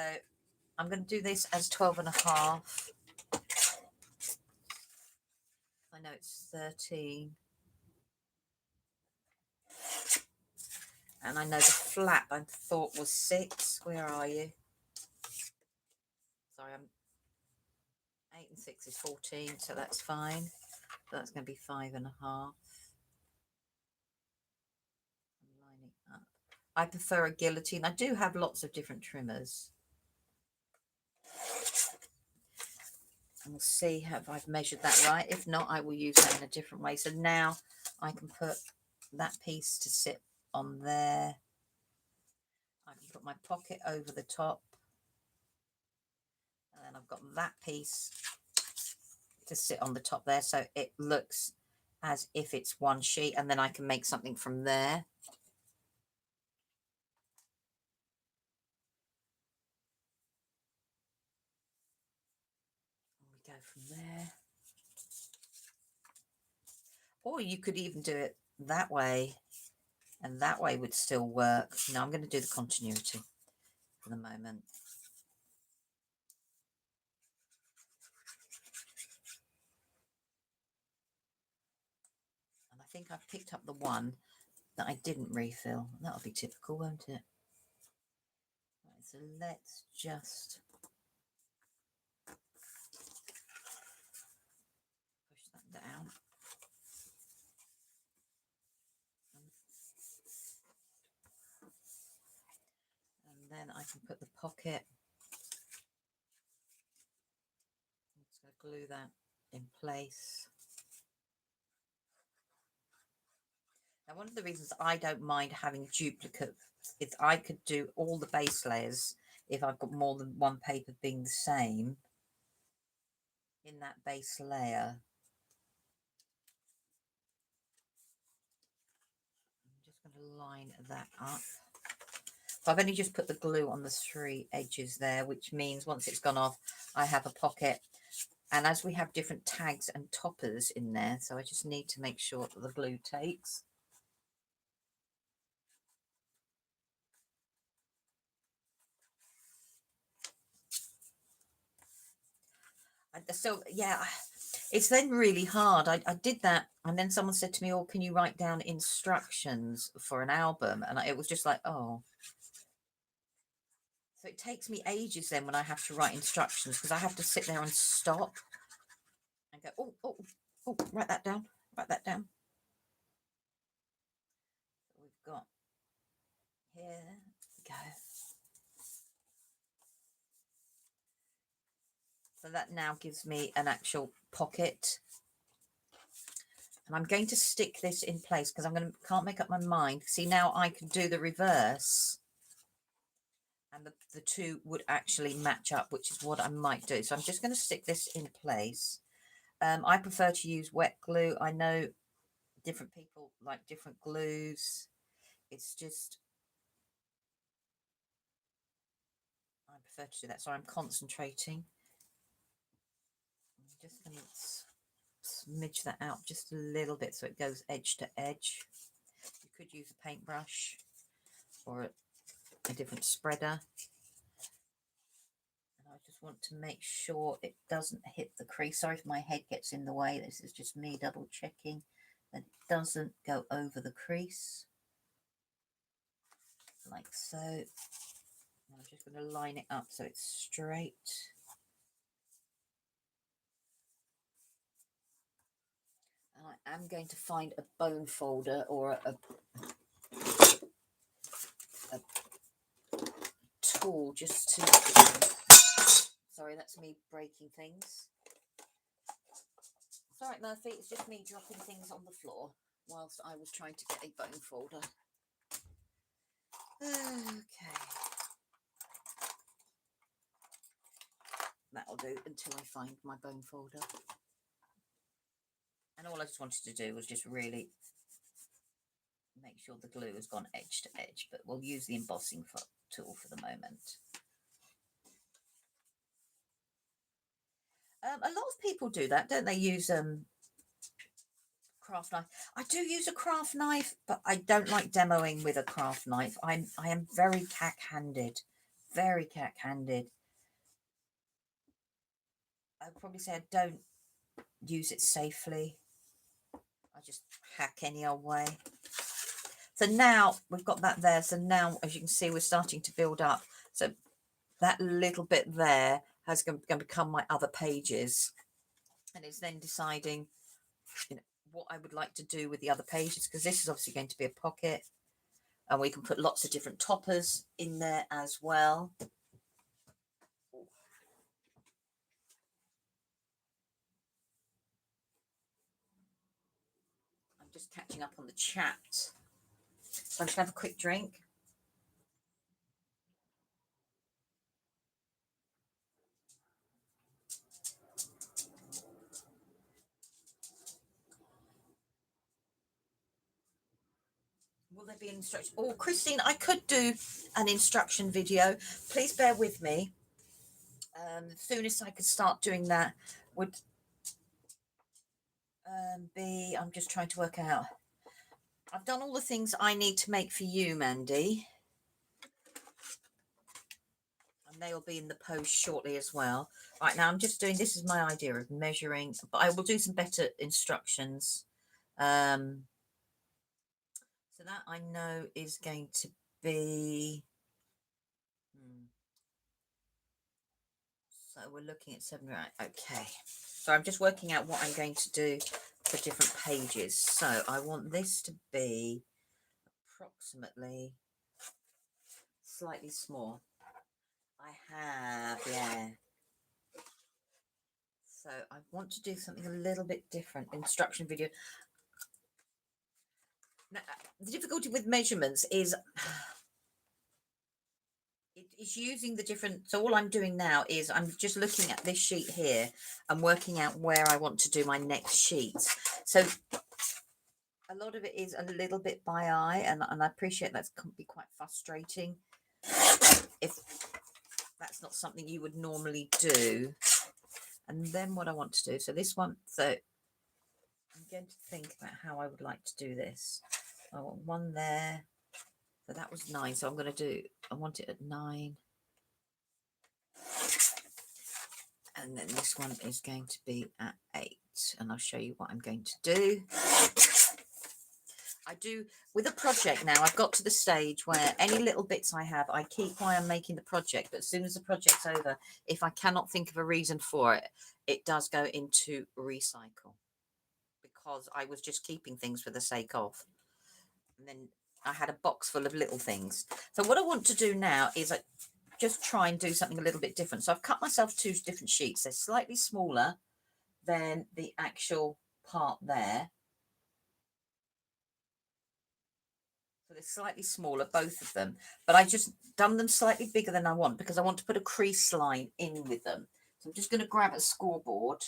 I'm going to do this as 12 and a half. I know it's 13. And I know the flap I thought was 6. Where are you? Sorry, 8 and 6 is 14, so that's fine. So that's going to be 5 and a half. I'm lining up. I prefer a guillotine. I do have lots of different trimmers. And we'll see if I've measured that right. If not, I will use that in a different way. So now I can put that piece to sit on there. I can put my pocket over the top. And then I've got that piece to sit on the top there. So it looks as if it's one sheet. And then I can make something from there. And we go from there. Or you could even do it that way. And that way would still work. No, I'm going to do the continuity for the moment. And I think I've picked up the one that I didn't refill. That'll be typical, won't it? Right, so let's just push that down. And then I can put the pocket. I'm just going to glue that in place. Now, one of the reasons I don't mind having duplicates is I could do all the base layers if I've got more than one paper being the same in that base layer. I'm just going to line that up. So I've only just put the glue on the 3 edges there, which means once it's gone off, I have a pocket. And as we have different tags and toppers in there, so I just need to make sure that the glue takes. So yeah, it's then really hard. I did that, and then someone said to me, "Oh, can you write down instructions for an album?" And it was just like, oh. So it takes me ages then when I have to write instructions, because I have to sit there and stop and go, oh, write that down, write that down. So we've got here we go. So that now gives me an actual pocket. And I'm going to stick this in place because can't make up my mind. See, now I can do the reverse. And the two would actually match up, which is what I might do. So I'm just going to stick this in place. I prefer to use wet glue. I know different people like different glues. It's just, I prefer to do that. So I'm concentrating. I'm just going to smidge that out just a little bit so it goes edge to edge. You could use a paintbrush or a different spreader. And I just want to make sure it doesn't hit the crease. Sorry if my head gets in the way. This is just me double checking that it doesn't go over the crease. Like so. I'm just going to line it up so it's straight. am going to find a bone folder or a tool just to, sorry, that's me breaking things. It's all right, Murphy, it's just me dropping things on the floor whilst I was trying to get a bone folder. Okay. That'll do until I find my bone folder. And all I just wanted to do was just really make sure the glue has gone edge to edge, but we'll use the embossing tool for the moment. A lot of people do that, don't they? Use craft knife. I do use a craft knife, but I don't like demoing with a craft knife. I am very cack-handed, very cack-handed. I'd probably say I don't use it safely. I just hack any old way. So now we've got that there. So now, as you can see, we're starting to build up. So that little bit there has going to become my other pages, and it's then deciding, you know, what I would like to do with the other pages, because this is obviously going to be a pocket, and we can put lots of different toppers in there as well. I'm just catching up on the chat, so I'm just going to have a quick drink. Will there be an instruction? Oh, Christine, I could do an instruction video. Please bear with me. The soonest I could start doing that would be, I'm just trying to work out. I've done all the things I need to make for you, Mandy. And they will be in the post shortly as well. Right, now I'm just doing, this is my idea of measuring, but I will do some better instructions. So that I know is going to be, so we're looking at 7, right? Okay. So I'm just working out what I'm going to do for different pages. So I want this to be approximately slightly small. I have, yeah. So I want to do something a little bit different. Instruction video. Now, the difficulty with measurements is it's using the different, so all I'm doing now is I'm just looking at this sheet here and working out where I want to do my next sheet. So a lot of it is a little bit by eye, and I appreciate that can be quite frustrating if that's not something you would normally do. And then what I want to do, so this one, so I'm going to think about how I would like to do this. I want one there, so that was 9, so I'm going to do, I want it at 9. And then this one is going to be at 8, and I'll show you what I'm going to do. I do, with a project now, I've got to the stage where any little bits I have, I keep while I'm making the project, but as soon as the project's over, if I cannot think of a reason for it, it does go into recycle, because I was just keeping things for the sake of. And then I had a box full of little things. So what I want to do now is just try and do something a little bit different. So I've cut myself 2 different sheets. They're slightly smaller than the actual part there. So they're slightly smaller, both of them, but I just done them slightly bigger than I want, because I want to put a crease line in with them. So I'm just going to grab a scoreboard.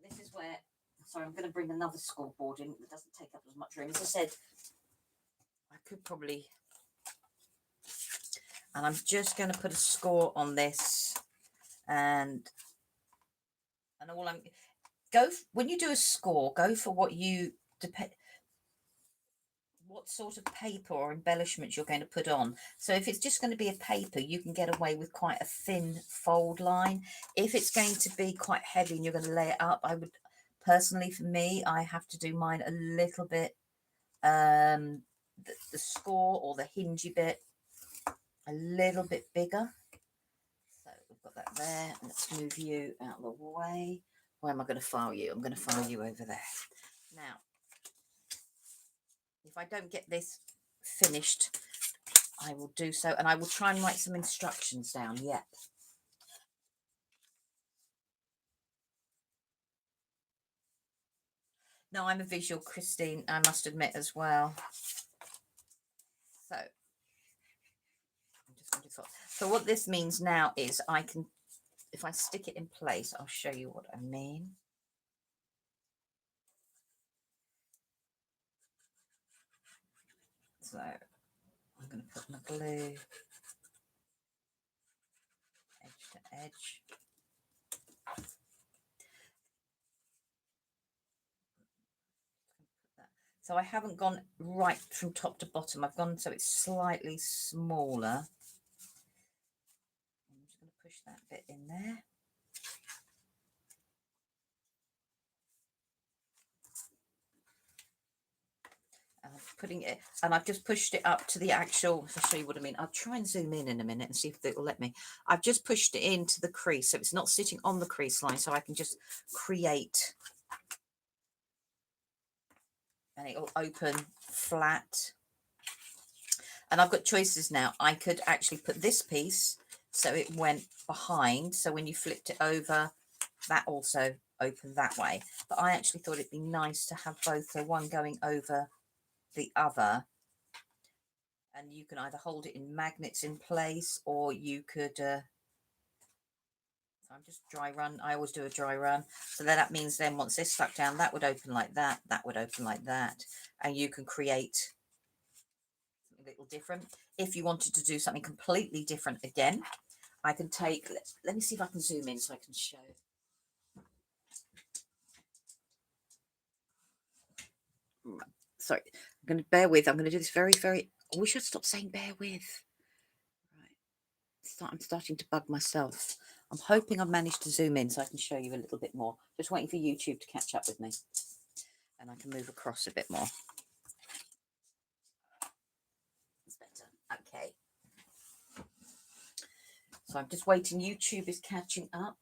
This is where, sorry, I'm going to bring another scoreboard in that doesn't take up as much room. As I said, I could probably, and I'm just going to put a score on this, and all I'm, when you do a score, go for what you depend, what sort of paper or embellishments you're going to put on. So if it's just going to be a paper, you can get away with quite a thin fold line. If it's going to be quite heavy and you're going to lay it up, I would personally, for me, I have to do mine a little bit, the score or the hingey bit a little bit bigger. So we've got that there. Let's move you out of the way. Where am I going to file you? I'm going to file you over there. Now, if I don't get this finished, I will do so, and I will try and write some instructions down. Yep. No, I'm a visual, Christine, I must admit as well. So, I'm just going to thought. So what this means now is I can, if I stick it in place, I'll show you what I mean. So I'm going to put my glue edge to edge. So I haven't gone right from top to bottom. I've gone so it's slightly smaller. I'm just going to push that bit in there. And I'm putting it, and I've just pushed it up to the actual, I'll show you what I mean. I'll try and zoom in a minute and see if it will let me. I've just pushed it into the crease, so it's not sitting on the crease line, so I can just create, and it will open flat. And I've got choices now. I could actually put this piece so it went behind, so when you flipped it over, that also opened that way. But I actually thought it'd be nice to have both, so one going over the other, and you can either hold it in magnets in place, or you could so I'm just dry run. I always do a dry run, so then that means then once this stuck down, that would open like that, that would open like that, and you can create something a little different. If you wanted to do something completely different, again, I can take, let me see if I can zoom in so I can show. Sorry, I'm going to bear with. I'm going to do this very, I wish I'd stop saying bear with. Right. I'm starting to bug myself. I'm hoping I've managed to zoom in so I can show you a little bit more. Just waiting for YouTube to catch up with me. And I can move across a bit more. It's better. Okay. So I'm just waiting. YouTube is catching up.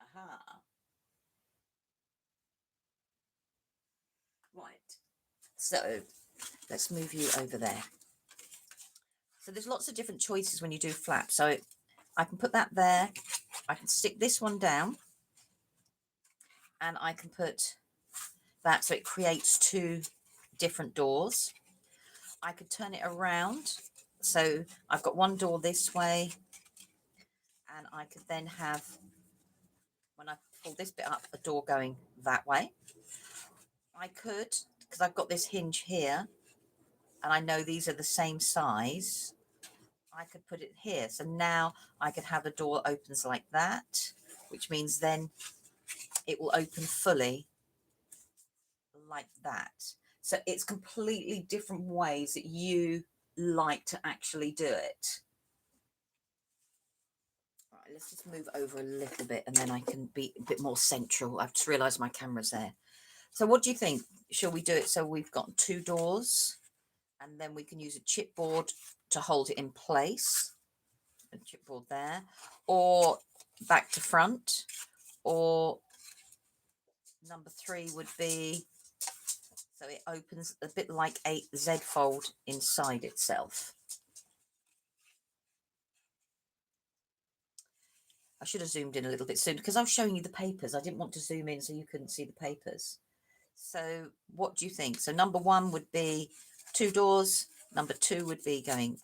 Aha. Right. So let's move you over there. So there's lots of different choices when you do flap. So I can put that there. I can stick this one down. And I can put that so it creates two different doors. I could turn it around. So I've got one door this way. And I could then have, when I pull this bit up, a door going that way. I could, because I've got this hinge here, and I know these are the same size, I could put it here. So now I could have a door that opens like that, which means then it will open fully like that. So it's completely different ways that you like to actually do it. Right, let's just move over a little bit and then I can be a bit more central. I've just realised my camera's there. So what do you think? Shall we do it so we've got two doors and then we can use a chipboard to hold it in place? A chipboard there, or back to front, or number 3 would be so it opens a bit like a Z fold inside itself. I should have zoomed in a little bit soon because I was showing you the papers. I didn't want to zoom in so you couldn't see the papers. So what do you think? So number 1 would be 2 doors, number 2 would be going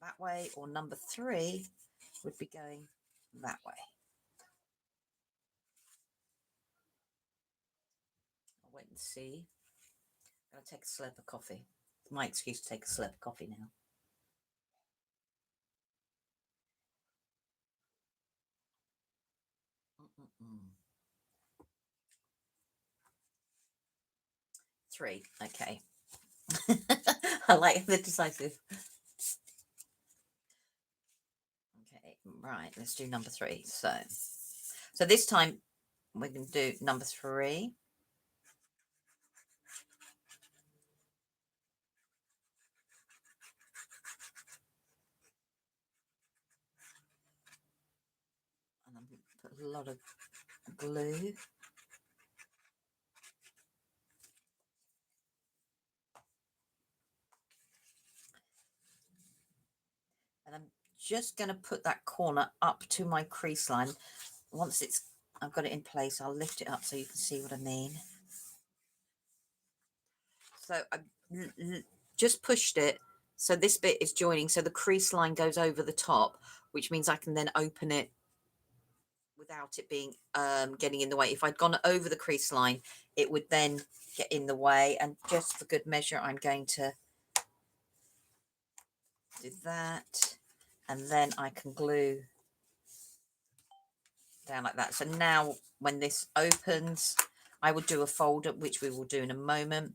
that way, or number 3 would be going that way. I'll wait and see. I'm going to take a slurp of coffee. It's my excuse to take a slurp of coffee now. Mm-mm-mm. 3, okay. I like the decisive. Okay, right, let's do number 3. So this time we're going to do number 3. And I'm going to put a lot of glue. just going to put that corner up to my crease line. Once I've got it in place, I'll lift it up so you can see what I mean. So I just pushed it. So this bit is joining. So the crease line goes over the top, which means I can then open it without it being getting in the way. If I'd gone over the crease line, it would then get in the way. And just for good measure, I'm going to do that. And then I can glue down like that. So now when this opens, I will do a folder, which we will do in a moment.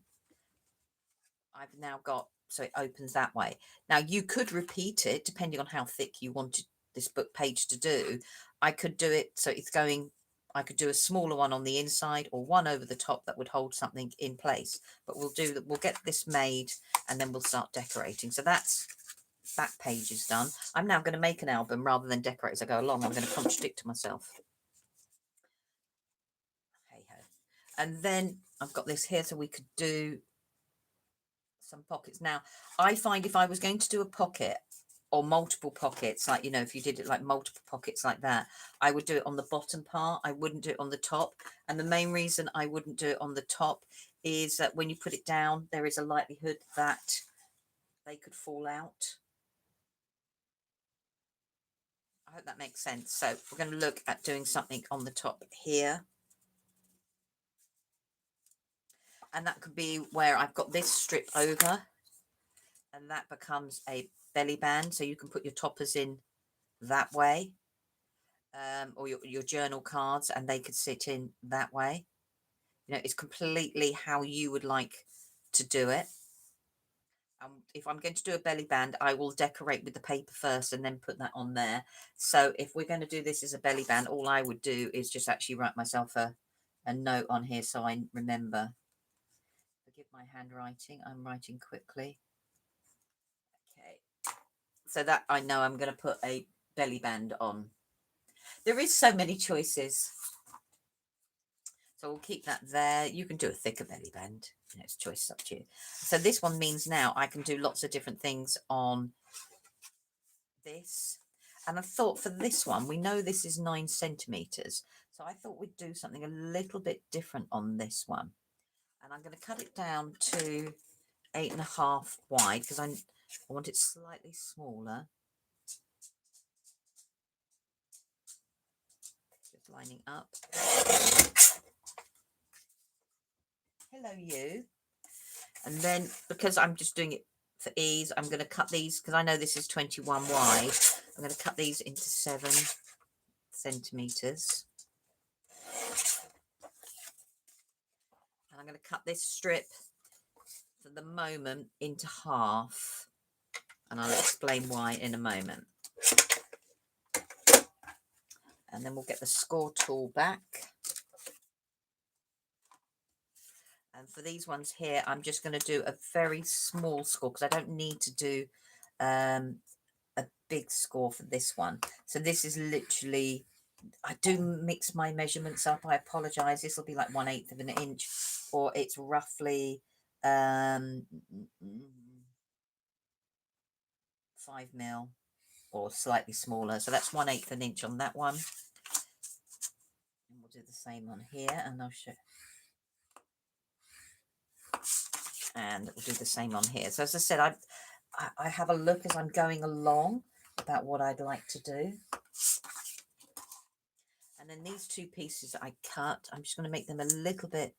I've now got, so it opens that way. Now you could repeat it depending on how thick you wanted this book page to do. I could do it so it's going, I could do a smaller one on the inside or one over the top that would hold something in place. But we'll do that. We'll get this made and then we'll start decorating. So that's, that page is done. I'm now going to make an album rather than decorate as I go along. I'm going to contradict to myself. Hey ho. And then I've got this here so we could do some pockets. Now, I find if I was going to do a pocket or multiple pockets, like, you know, if you did it like multiple pockets like that, I would do it on the bottom part. I wouldn't do it on the top. And the main reason I wouldn't do it on the top is that when you put it down, there is a likelihood that they could fall out. I hope that makes sense. So we're going to look at doing something on the top here. And that could be where I've got this strip over and that becomes a belly band. So you can put your toppers in that way, or your journal cards, and they could sit in that way. You know, it's completely how you would like to do it. If I'm going to do a belly band, I will decorate with the paper first and then put that on there. So if we're going to do this as a belly band, all I would do is just actually write myself a note on here so I remember. Forgive my handwriting, I'm writing quickly. Okay, so that I know I'm going to put a belly band on. There is so many choices. So we'll keep that there. You can do a thicker belly band. You know, it's choice up to you. So this one means now I can do lots of different things on this. And I thought for this one, we know this is 9 centimeters. So I thought we'd do something a little bit different on this one. And I'm going to cut it down to 8.5 wide because I want it slightly smaller. Just lining up. Hello, you. And then because I'm just doing it for ease, I'm going to cut these because I know this is 21 wide. I'm going to cut these into 7 centimeters. And I'm going to cut this strip for the moment into half. And I'll explain why in a moment. And then we'll get the score tool back. And for these ones here, I'm just going to do a very small score because I don't need to do a big score for this one. So this is literally, I do mix my measurements up. I apologize. This will be like 1/8 of an inch, or it's roughly 5 mil or slightly smaller. So that's 1/8 an inch on that one. And we'll do the same on here, and I'll show. And we'll do the same on here. So as I said, I have a look as I'm going along about what I'd like to do. And then these 2 pieces that I cut, I'm just going to make them a little bit.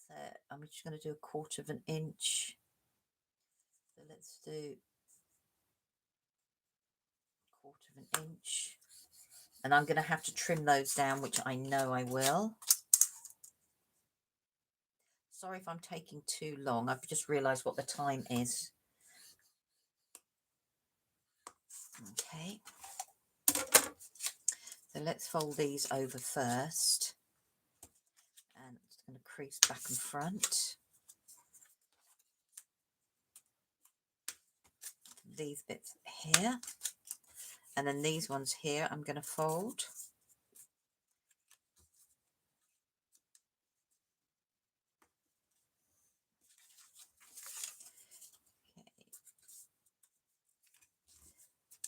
So I'm just going to do 1/4 of an inch. So let's do 1/4 of an inch. And I'm going to have to trim those down, which I know I will. Sorry if I'm taking too long. I've just realised what the time is. Okay. So let's fold these over first. And I'm just going to crease back and front. These bits here. And then these ones here I'm going to fold.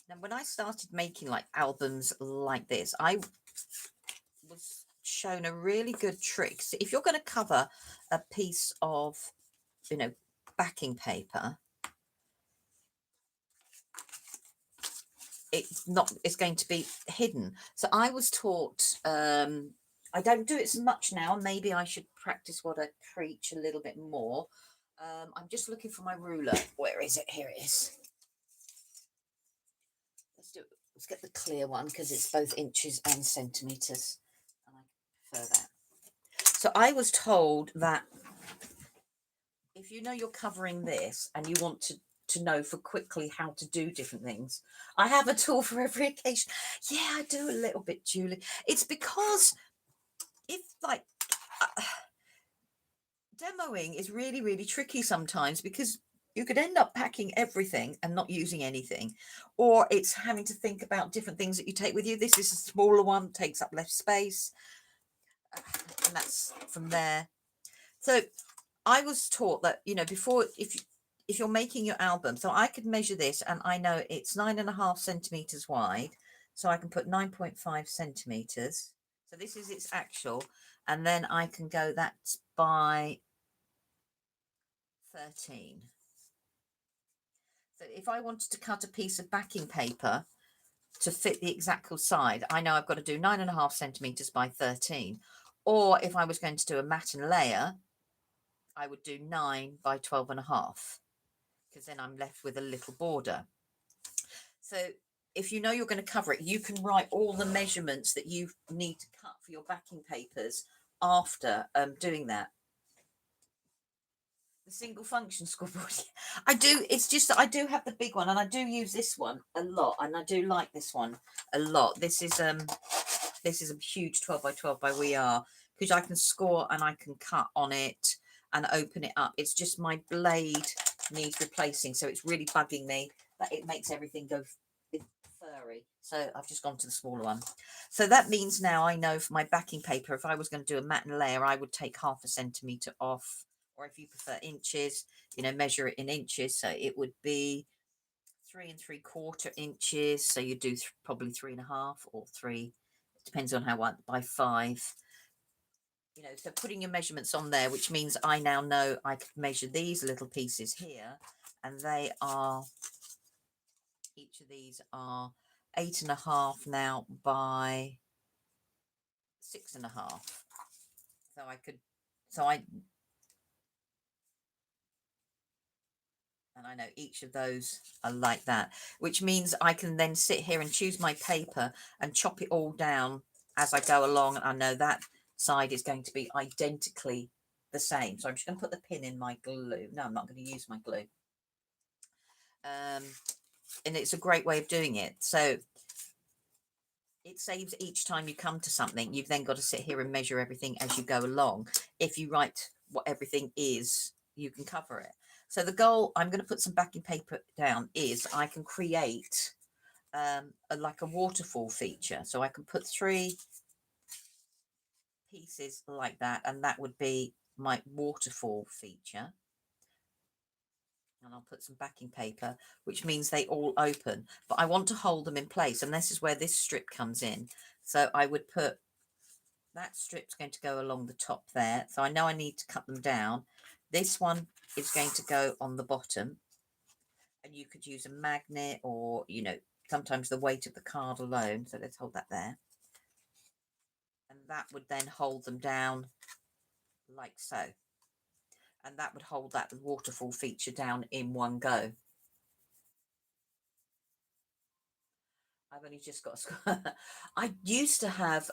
Now, when I started making like albums like this, I was shown a really good trick. So if you're going to cover a piece of, you know, backing paper, it's going to be hidden. So I was taught, I don't do it so much now. Maybe I should practice what I preach a little bit more. I'm just looking for my ruler. Where is it? Here it is. Let's do it. Let's get the clear one because it's both inches and centimeters, and I prefer that. So I was told that if you know you're covering this and you want to know for quickly how to do different things, I have a tool for every occasion. Yeah, I do a little bit, Julie. It's because if like uh, demoing is really, really tricky sometimes because you could end up packing everything and not using anything, or it's having to think about different things that you take with you. This is a smaller one, takes up less space, and that's from there. So I was taught that, you know, before, if you're making your album, so I could measure this and I know it's 9.5 centimeters wide, so I can put 9.5 centimeters. So this is its actual, and then I can go that's by 13. So if I wanted to cut a piece of backing paper to fit the exact side, I know I've got to do 9.5 centimeters by 13. Or if I was going to do a mat and layer, I would do 9 by 12.5, because then I'm left with a little border. So if you know you're going to cover it, you can write all the measurements that you need to cut for your backing papers after doing that. The single function scoreboard. I do. It's just that I do have the big one, and I do use this one a lot, and I do like this one a lot. This is a huge 12 by 12 by We Are, because I can score and I can cut on it and open it up. It's just my blade needs replacing, so it's really bugging me that it makes everything go furry. So I've just gone to the smaller one. So that means now I know for my backing paper, if I was going to do a matte and layer, I would take 0.5 centimeter off, or if you prefer inches, you know, measure it in inches. So it would be 3 3/4 inches. So you do probably 3.5 or 3. It depends on how wide, by 5. You know, so putting your measurements on there, which means I now know I could measure these little pieces here, and they are, each of these are 8.5 now by 6.5. So I could, so I, and I know each of those are like that, which means I can then sit here and choose my paper and chop it all down as I go along. I know that side is going to be identically the same. So I'm just going to put the pin in my glue. No, I'm not going to use my glue. And it's a great way of doing it. So it saves each time you come to something. You've then got to sit here and measure everything as you go along. If you write what everything is, you can cover it. So the goal, I'm going to put some backing paper down, is I can create like a waterfall feature. So I can put 3 pieces like that, and that would be my waterfall feature. And I'll put some backing paper, which means they all open, but I want to hold them in place, and this is where this strip comes in. So I would put, that strip's going to go along the top there, so I know I need to cut them down. This one is going to go on the bottom, and you could use a magnet, or, you know, sometimes the weight of the card alone. So let's hold that there, and that would then hold them down like so, and that would hold that waterfall feature down in one go. I've only just got a I used to have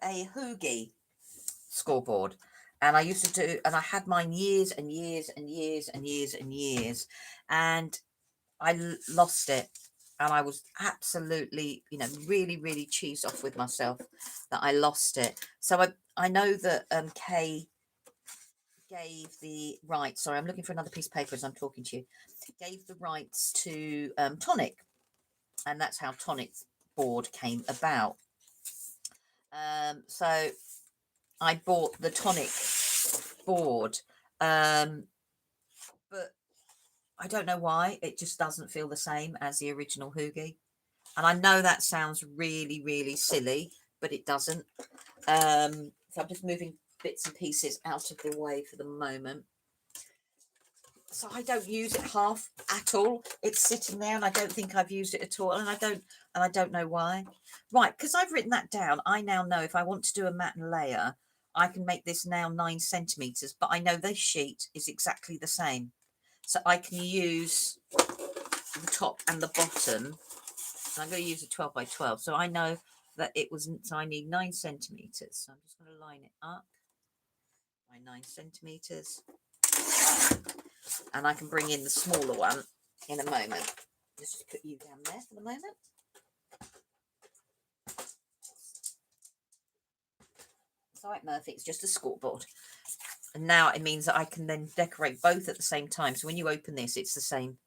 a Hoogie scoreboard, and I used to do, and I had mine years and years and years and years and years, and I lost it, and I was absolutely, you know, really, really cheesed off with myself that I lost it. So I know that Kay gave the rights. Sorry, I'm looking for another piece of paper as I'm talking to you. Gave the rights to Tonic, and that's how Tonic's board came about. So I bought the Tonic board, but I don't know why, it just doesn't feel the same as the original Hoogie. And I know that sounds really, really silly, but it doesn't. So I'm just moving bits and pieces out of the way for the moment. So I don't use it half at all. It's sitting there and I don't think I've used it at all. And I don't know why. Right, because I've written that down, I now know if I want to do a matte and layer, I can make this now 9 centimetres, but I know this sheet is exactly the same. So I can use the top and the bottom. I'm going to use a 12 by 12. So I know that it wasn't, so I need 9 centimetres. So I'm just going to line it up by 9 centimetres. And I can bring in the smaller one in a moment. Just put you down there for the moment. It's all right, Murphy, it's just a scoreboard. And now it means that I can then decorate both at the same time. So when you open this, it's the same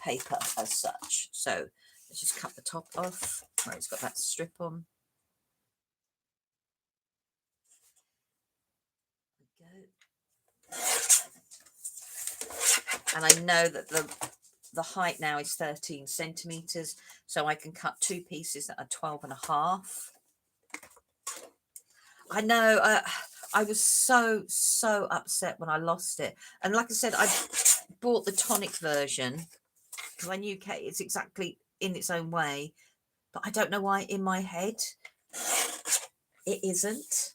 paper as such. So let's just cut the top off where it's got that strip on. There we go. And I know that the height now is 13 centimetres, so I can cut 2 pieces that are 12 and a half. I know, I was so upset when I lost it. And like I said, I bought the tonic version because I knew it's exactly in its own way, but I don't know why in my head it isn't.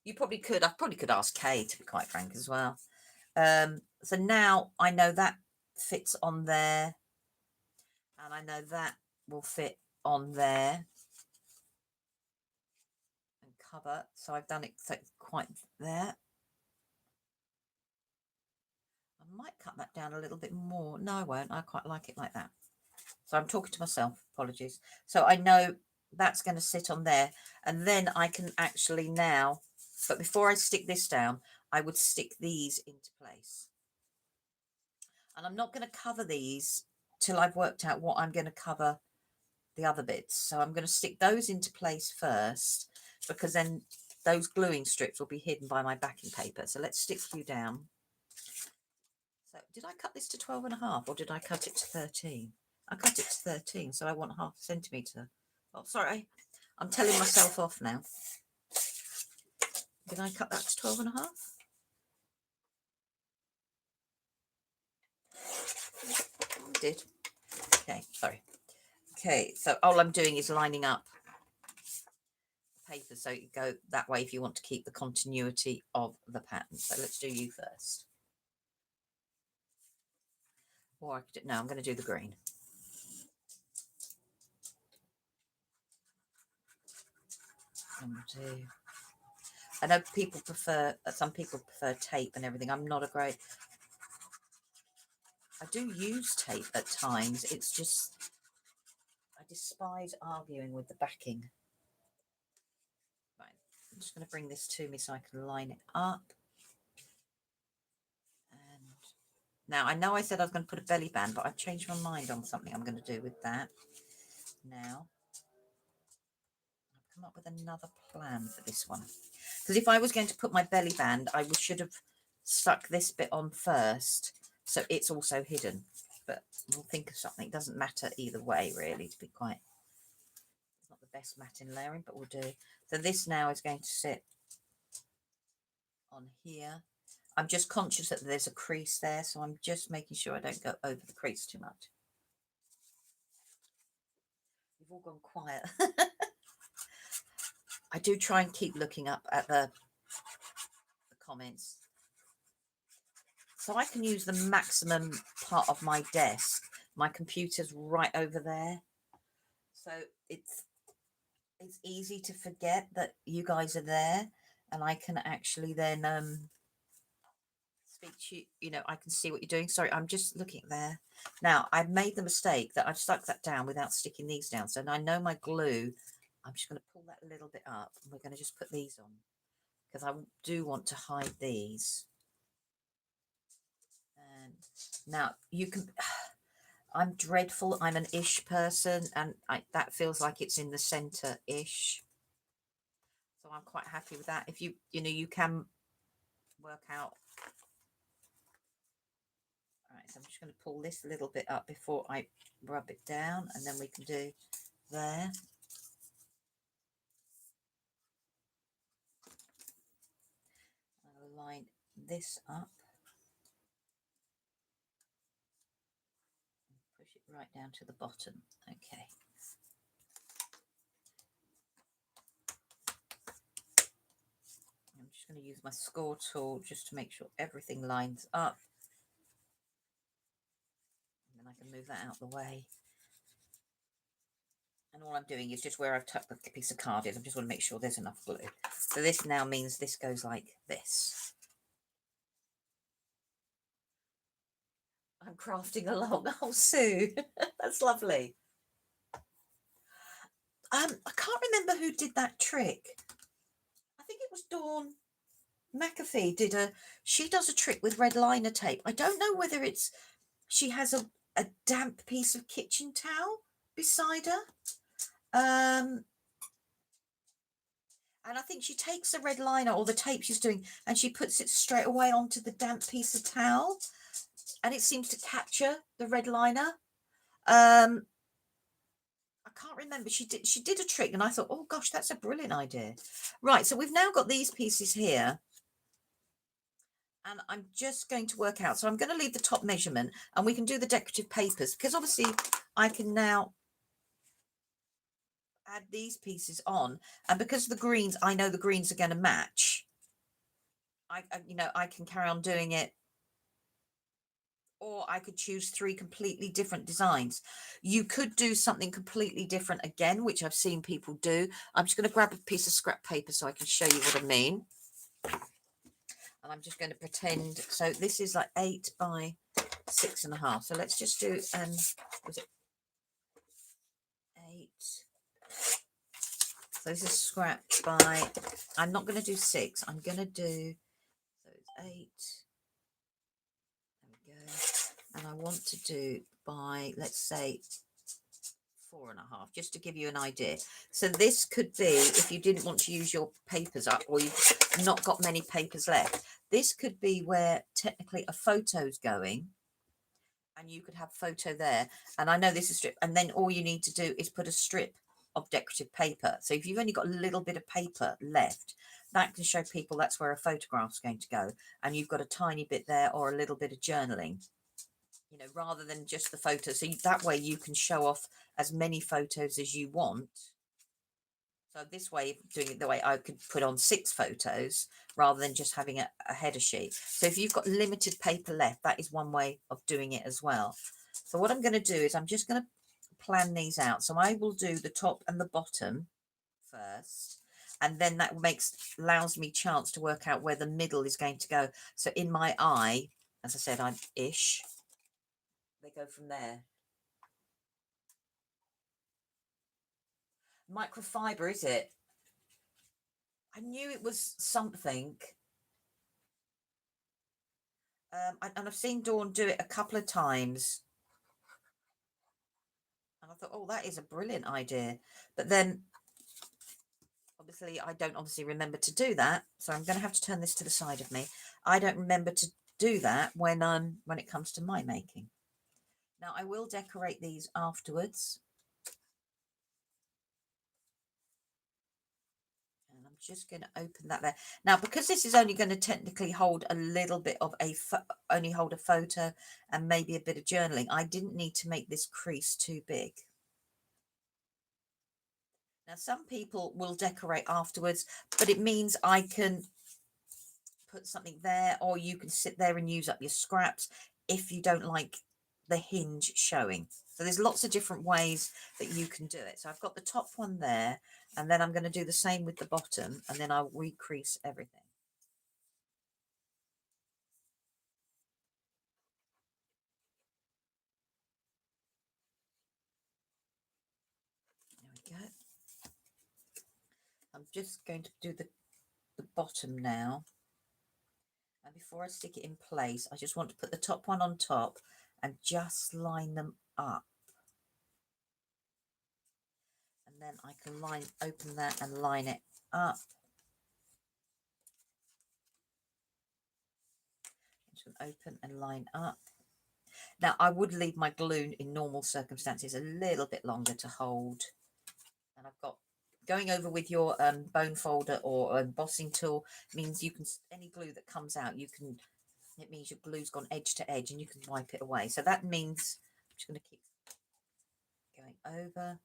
I probably could ask Kay, to be quite frank, as well. So now I know that fits on there, and I know that will fit on there and cover. So I've done it quite there. I might cut that down a little bit more. No, I won't. I quite like it like that. So I'm talking to myself. Apologies. So I know that's going to sit on there, and then I can actually now, but before I stick this down, I would stick these into place. And I'm not going to cover these till I've worked out what I'm going to cover the other bits. So I'm going to stick those into place first, because then those gluing strips will be hidden by my backing paper. So let's stick you down. So did I cut this to 12 and a half, or did I cut it to 13? I cut it to 13, so I want half a centimetre. Oh, sorry, I'm telling myself off now. Did I cut that to 12 and a half? I did. Okay, sorry. Okay, so all I'm doing is lining up the paper so you go that way if you want to keep the continuity of the pattern. So let's do you first. Or I could, no, I'm going to do the green. I know people prefer, some people prefer tape and everything. I'm not a great, I do use tape at times. It's just, I despise arguing with the backing. Right, I'm just going to bring this to me so I can line it up. And now I know I said I was going to put a belly band, but I've changed my mind on something I'm going to do with that. Now, I've come up with another plan for this one. Because if I was going to put my belly band, I should have stuck this bit on first, so it's also hidden. But we'll think of something. It doesn't matter either way, really, to be quite. It's not the best matting layering, but we'll do. So this now is going to sit on here. I'm just conscious that there's a crease there, so I'm just making sure I don't go over the crease too much. You've all gone quiet. I do try and keep looking up at the comments, so I can use the maximum part of my desk. My computer's right over there, so it's easy to forget that you guys are there, and I can actually then speak to you. You know, I can see what you're doing. Sorry, I'm just looking there. Now, I've made the mistake that I've stuck that down without sticking these down. So now I know my glue. I'm just going to pull that a little bit up, and we're going to just put these on, because I do want to hide these. And now you can, I'm dreadful. I'm an ish person, and that feels like it's in the center ish. So I'm quite happy with that. If you know, you can work out. Right, So I'm just going to pull this a little bit up before I rub it down, and then we can do there. I'll line this up. Push it right down to the bottom. Okay. I'm just going to use my score tool just to make sure everything lines up. And then I can move that out of the way. And all I'm doing is just where I've tucked the piece of card in, I just want to make sure there's enough glue. So this now means this goes like this. I'm crafting along. Oh, Sue, that's lovely. I can't remember who did that trick. I think it was Dawn McAfee. She does a trick with red liner tape. I don't know whether it's she has a damp piece of kitchen towel beside her. And I think she takes the red liner or the tape she's doing and she puts it straight away onto the damp piece of towel, and it seems to capture the red liner. I can't remember. She did a trick and I thought, oh gosh, that's a brilliant idea. Right, so we've now got these pieces here. And I'm just going to work out. So I'm going to leave the top measurement and we can do the decorative papers, because obviously I can now add these pieces on. And because the greens, I know the greens are going to match. I can carry on doing it. Or I could choose 3 completely different designs. You could do something completely different again, which I've seen people do. I'm just going to grab a piece of scrap paper so I can show you what I mean. And I'm just going to pretend. So this is like 8 by 6.5. So let's just do was it 8? So this is scrapped by. I'm not going to do 6. I'm going to do. So it's 8. There we go. And I want to do by, let's say, 4.5, just to give you an idea. So this could be, if you didn't want to use your papers up, or you've not got many papers left, this could be where technically a photo's going, and you could have photo there. And I know this is strip, and then all you need to do is put a strip of decorative paper. So if you've only got a little bit of paper left, that can show people that's where a photograph's going to go, and you've got a tiny bit there or a little bit of journaling, rather than just the photo. So that way you can show off as many photos as you want. So this way, doing it the way I could put on 6 photos rather than just having a header sheet. So if you've got limited paper left, that is one way of doing it as well. So what I'm going to do is I'm just going to plan these out. So I will do the top and the bottom first, and then that allows me chance to work out where the middle is going to go. So in my eye, as I said, I'm ish. They go from there. Microfiber, is it? I knew it was something. And I've seen Dawn do it a couple of times. And I thought, oh, that is a brilliant idea. But then, obviously, I don't remember to do that. So I'm going to have to turn this to the side of me. I don't remember to do that when it comes to my making. Now, I will decorate these afterwards. I'm just going to open that there. Now, because this is only going to technically hold a little bit of only hold a photo and maybe a bit of journaling, I didn't need to make this crease too big. Now, some people will decorate afterwards, but it means I can put something there, or you can sit there and use up your scraps if you don't like the hinge showing. So there's lots of different ways that you can do it. So I've got the top one there, and then I'm going to do the same with the bottom, and then I'll recrease everything. There we go. I'm just going to do the bottom now. And before I stick it in place, I just want to put the top one on top and just line them up. And then I can open that and line it up. Just open and line up. Now, I would leave my glue in normal circumstances a little bit longer to hold. And I've got, going over with your bone folder or embossing tool means you can, any glue that comes out, you can, it means your glue's gone edge to edge and you can wipe it away. So that means, I'm just going to keep going over.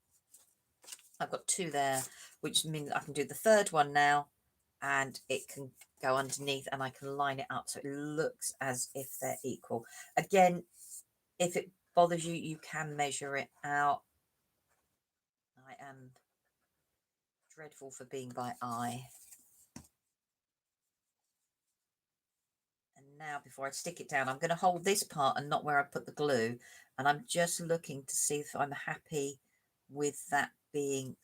I've got 2 there, which means I can do the third one now, and it can go underneath and I can line it up so it looks as if they're equal. Again, if it bothers you, you can measure it out. I am dreadful for being by eye. And now, before I stick it down, I'm going to hold this part and not where I put the glue. And I'm just looking to see if I'm happy with that being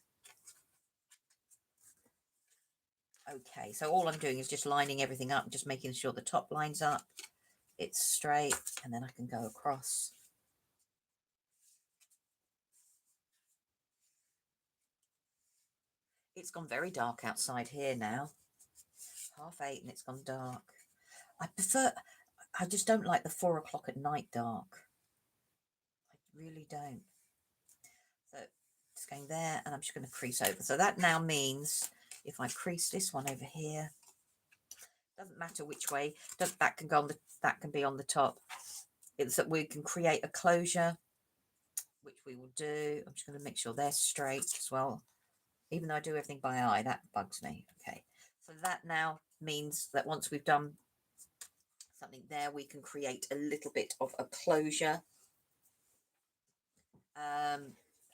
okay. So all I'm doing is just lining everything up, just making sure the top lines up, it's straight, and then I can go across. It's gone very dark outside here now. 8:30 and it's gone dark. I just don't like the 4 o'clock at night dark. I really don't. So it's going there, and I'm just going to crease over. So that now means if I crease this one over here, doesn't matter which way, that can go on the, that can be on the top. It's that we can create a closure, which we will do. I'm just going to make sure they're straight as well. Even though I do everything by eye, that bugs me. Okay, so that now means that once we've done something there, we can create a little bit of a closure.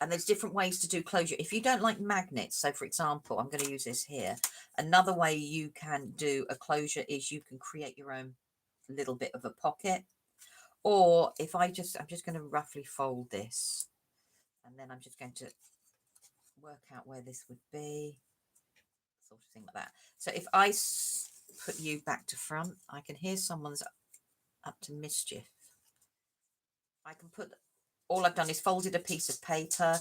And there's different ways to do closure. If you don't like magnets, so for example, I'm going to use this here. Another way you can do a closure is you can create your own little bit of a pocket. Or if I'm just going to roughly fold this, and then I'm just going to work out where this would be, sort of thing like that. So if I put you back to front, I can hear someone's up to mischief. I can put, all I've done is folded a piece of paper.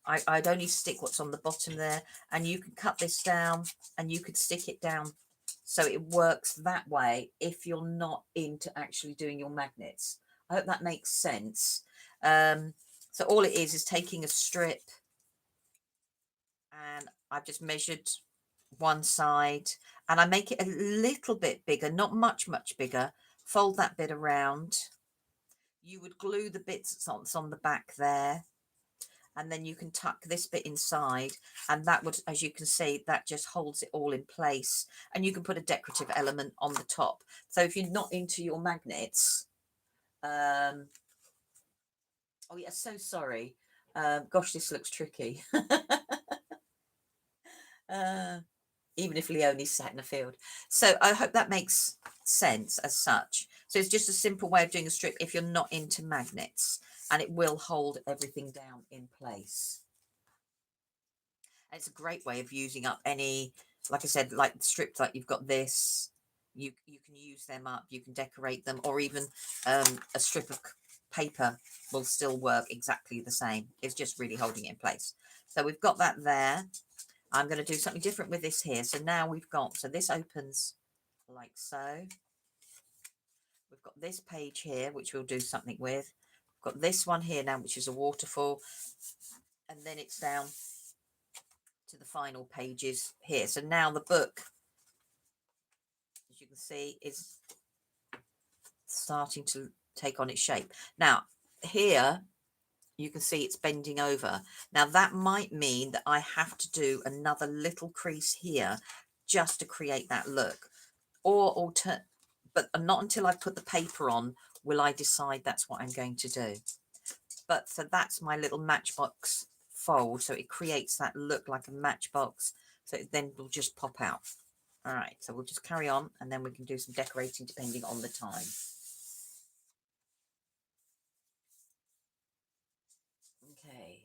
I'd only stick what's on the bottom there, and you can cut this down and you could stick it down so it works that way if you're not into actually doing your magnets. I hope that makes sense. So all it is taking a strip, and I've just measured one side, and I make it a little bit bigger, not much bigger. Fold that bit around. You would glue the bits that's on the back there, and then you can tuck this bit inside, and that would, as you can see, that just holds it all in place. And you can put a decorative element on the top. So if you're not into your magnets, oh yeah, so sorry. Gosh, this looks tricky. Even if Leonie's sat in the field. So I hope that makes sense as such. So it's just a simple way of doing a strip if you're not into magnets, and it will hold everything down in place. And it's a great way of using up any, like I said, like strips, like you've got this, you can use them up, you can decorate them, or even a strip of paper will still work exactly the same. It's just really holding it in place. So we've got that there. I'm going to do something different with this here. So now we've got, so this opens like so. We've got this page here, which we'll do something with. We've got this one here now, which is a waterfall. And then it's down to the final pages here. So now the book, as you can see, is starting to take on its shape. Now, here, you can see it's bending over. Now that might mean that I have to do another little crease here just to create that look, or but not until I put the paper on will I decide that's what I'm going to do. But so that's my little matchbox fold, so it creates that look like a matchbox, so it then will just pop out. All right, so we'll just carry on, and then we can do some decorating depending on the time. Okay.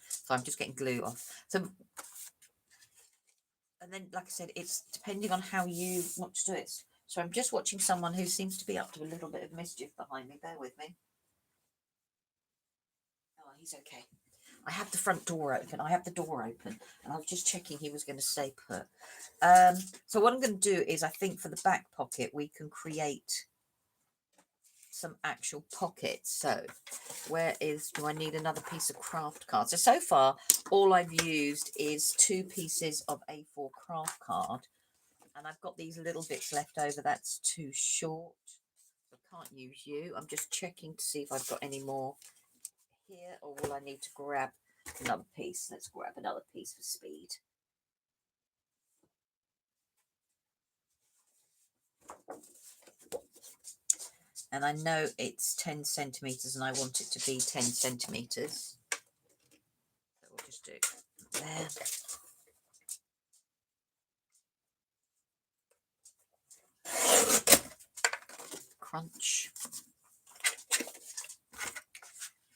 So I'm just getting glue off. So, and then, like I said, it's depending on how you want to do it. So I'm just watching someone who seems to be up to a little bit of mischief behind me. Bear with me. Oh, he's okay. I have the front door open. I have the door open, and I was just checking he was going to stay put. So what I'm going to do is, I think for the back pocket, we can create some actual pockets. So do I need another piece of craft card? So far all I've used is 2 pieces of A4 craft card, and I've got these little bits left over. That's too short, so I can't use you. I'm just checking to see if I've got any more here, or will I need to grab another piece? Let's grab another piece for speed. And I know it's 10 centimetres and I want it to be 10 centimetres. So we'll just do it there. Crunch.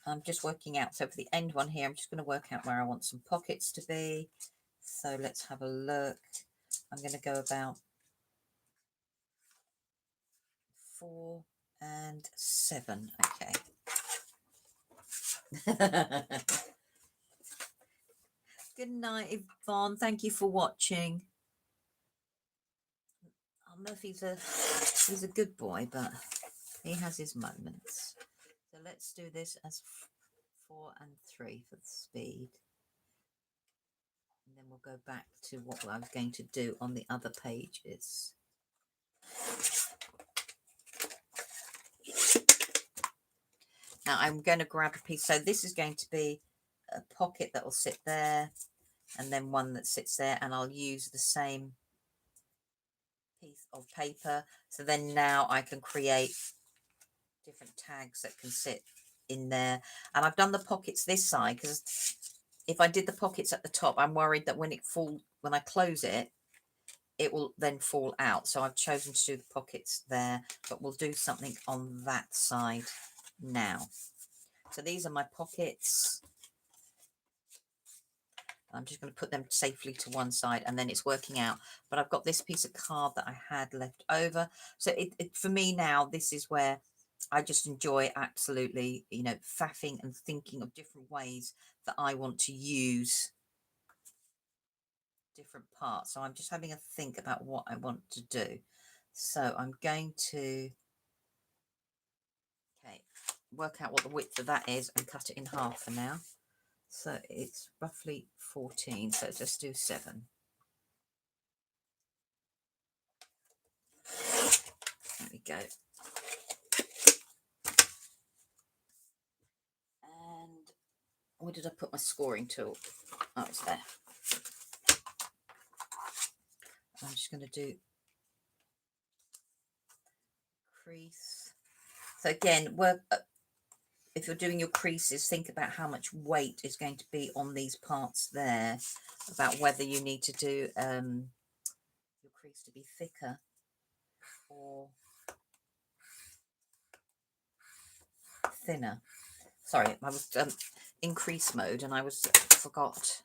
I'm just working out. So for the end one here, I'm just going to work out where I want some pockets to be. So let's have a look. I'm going to go about 4 and 7. Okay. Good night, Yvonne. Thank you for watching. Oh, Murphy's he's a good boy, but he has his moments. So let's do this as 4 and 3 for the speed. And then we'll go back to what I was going to do on the other pages. Now I'm going to grab a piece. So this is going to be a pocket that will sit there, and then one that sits there, and I'll use the same piece of paper. So then now I can create different tags that can sit in there. And I've done the pockets this side because if I did the pockets at the top, I'm worried that when I close it, it will then fall out. So I've chosen to do the pockets there, but we'll do something on that side now. So these are my pockets. I'm just going to put them safely to one side, and then it's working out. But I've got this piece of card that I had left over. So for me now, this is where I just enjoy absolutely, you know, faffing and thinking of different ways that I want to use different parts. So I'm just having a think about what I want to do. So I'm going to work out what the width of that is and cut it in half for now. So it's roughly 14, so just do 7. There we go. And where did I put my scoring tool? Oh, it's there. I'm just going to do crease. So again, if you're doing your creases, think about how much weight is going to be on these parts there, about whether you need to do your crease to be thicker or thinner. Sorry, I was in crease mode and I forgot.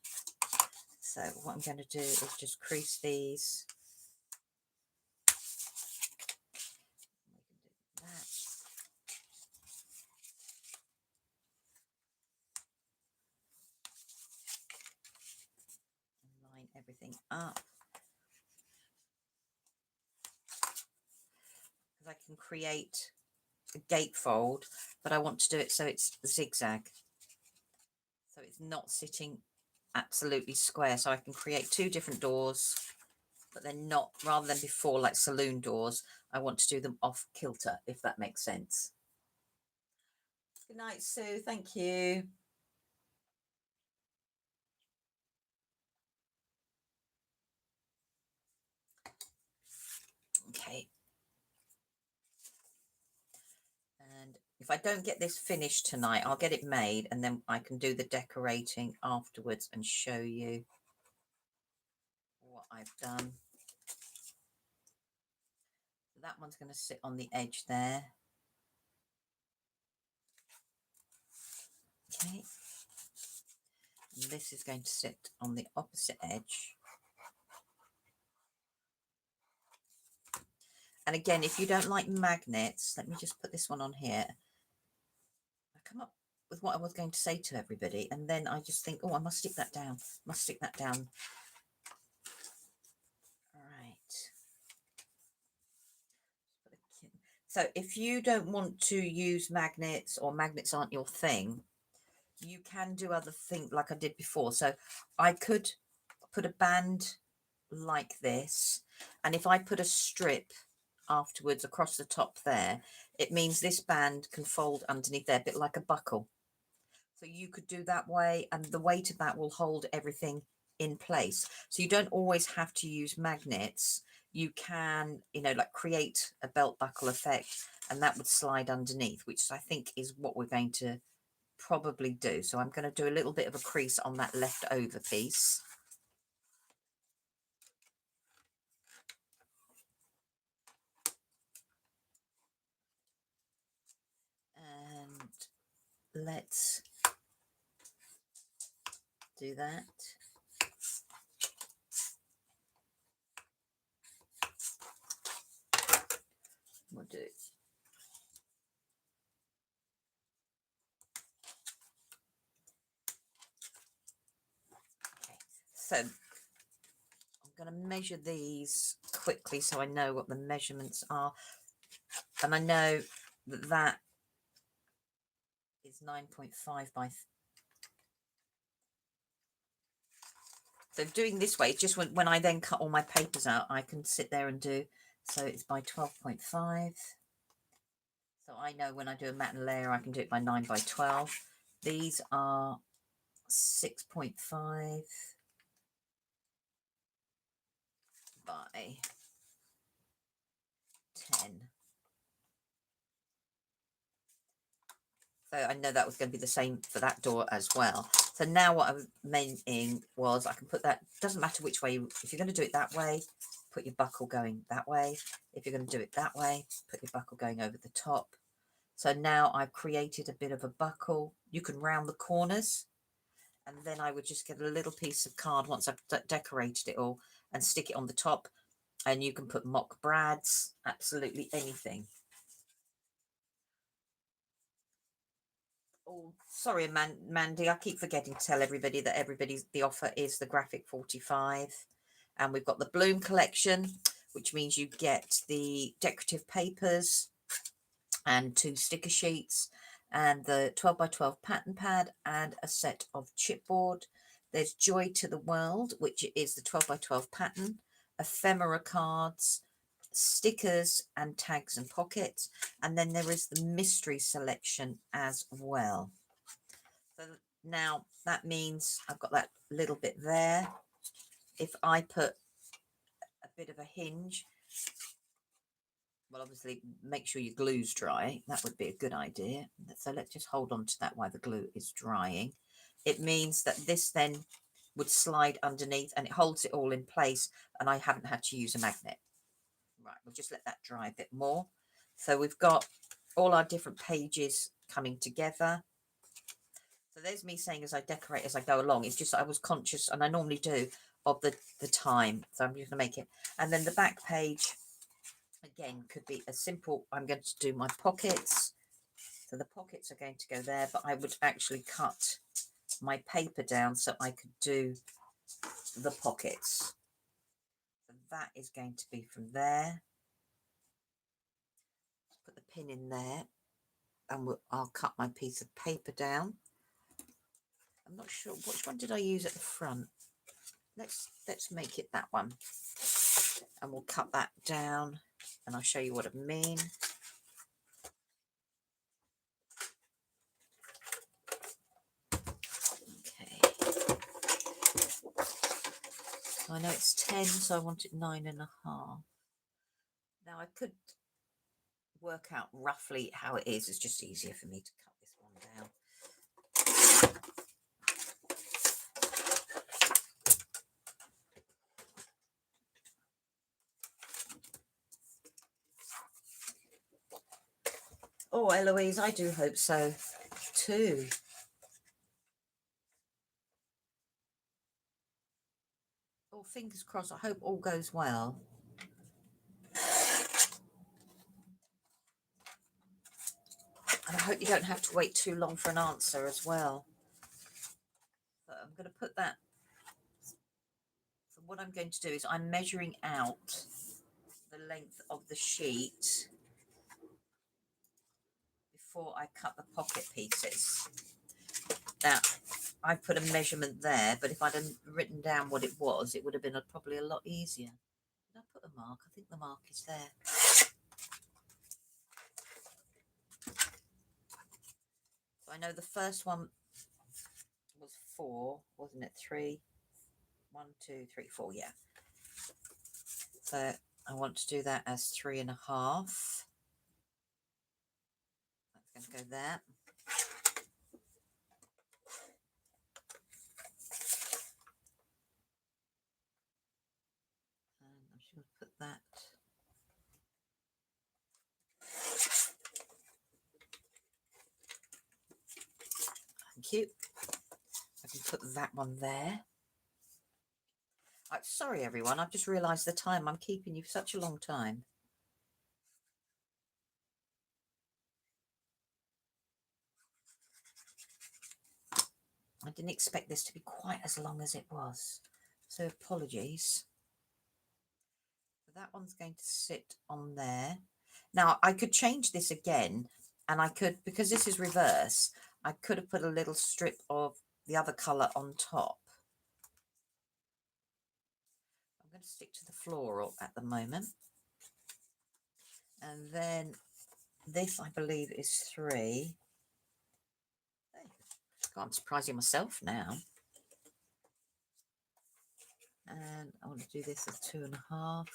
So what I'm going to do is just crease these. Line everything up. Because I can create a gatefold, but I want to do it so it's zigzag. So it's not sitting absolutely square. So I can create 2 different doors, but they're not, rather than before like saloon doors, I want to do them off kilter, if that makes sense. Good night, Sue. Thank you. Okay. And if I don't get this finished tonight, I'll get it made and then I can do the decorating afterwards and show you what I've done. That one's going to sit on the edge there. Okay. And this is going to sit on the opposite edge. And again, if you don't like magnets, let me just put this one on here. I come up with what I was going to say to everybody, and then I just think, oh, I must stick that down. Must stick that down. All right. So if you don't want to use magnets, or magnets aren't your thing, you can do other things like I did before. So I could put a band like this, and if I put a strip afterwards across the top there, it means this band can fold underneath there, a bit like a buckle. So you could do that way, and the weight of that will hold everything in place. So you don't always have to use magnets. You can, you know, like create a belt buckle effect, and that would slide underneath, which I think is what we're going to probably do. So I'm going to do a little bit of a crease on that leftover piece. And let's do that. We'll do it. Okay, so I'm going to measure these quickly so I know what the measurements are. And I know that that is 9.5 by... So doing this way, just when I then cut all my papers out, I can sit there and do... So it's by 12.5. So I know when I do a mat and layer, I can do it by 9 by 12. These are 6.5 by 10. So I know that was going to be the same for that door as well. So now what I'm meaning was I can put that, doesn't matter which way, if you're going to do it that way, put your buckle going that way. If you're going to do it that way, put your buckle going over the top. So now I've created a bit of a buckle. You can round the corners, and then I would just get a little piece of card once I've decorated it all and stick it on the top, and you can put mock brads, absolutely anything. Oh, sorry, Mandy, I keep forgetting to tell everybody that the offer is the graphic 45, and we've got the Bloom collection, which means you get the decorative papers and 2 sticker sheets and the 12 by 12 pattern pad and a set of chipboard. There's Joy to the World, which is the 12 by 12 pattern, ephemera cards, stickers and tags and pockets, and then there is the mystery selection as well. So now that means I've got that little bit there. If I put a bit of a hinge, well, obviously make sure your glue's dry. That would be a good idea. So let's just hold on to that while the glue is drying. It means that this then would slide underneath and it holds it all in place, and I haven't had to use a magnet. Right, we'll just let that dry a bit more. So we've got all our different pages coming together. So there's me saying as I decorate as I go along. It's just I was conscious, and I normally do, of the time. So I'm just going to make it. And then the back page, again, could be a simple, I'm going to do my pockets. So the pockets are going to go there, but I would actually cut my paper down so I could do the pockets. So that is going to be from there. Put the pin in there, and I'll cut my piece of paper down. I'm not sure which one did I use at the front. Let's make it that one, and we'll cut that down, and I'll show you what I mean. Okay, I know it's 10, so I want it 9.5. Now I could work out roughly how it is. It's just easier for me to cut this one down. Oh, Eloise, I do hope so too. Oh, fingers crossed. I hope all goes well. And I hope you don't have to wait too long for an answer as well. But I'm going to put that. So what I'm going to do is I'm measuring out the length of the sheet. before I cut the pocket pieces. Now, I put a measurement there, but if I'd have written down what it was, it would have been probably a lot easier. Did I put a mark? I think the mark is there. So I know the first one was 4, wasn't it? 3, 1, 2, 3, 4, yeah. So I want to do that as 3.5. That's going to go there. And I'm just going to put that. Thank you. I can put that one there. Sorry, everyone. I've just realised the time. I'm keeping you such a long time. I didn't expect this to be quite as long as it was. So apologies. That one's going to sit on there. Now, I could change this again, and I could, because this is reverse, I could have put a little strip of the other colour on top. I'm going to stick to the floral at the moment. And then this, I believe, is 3. God, I'm surprising myself now. And I want to do this as 2.5.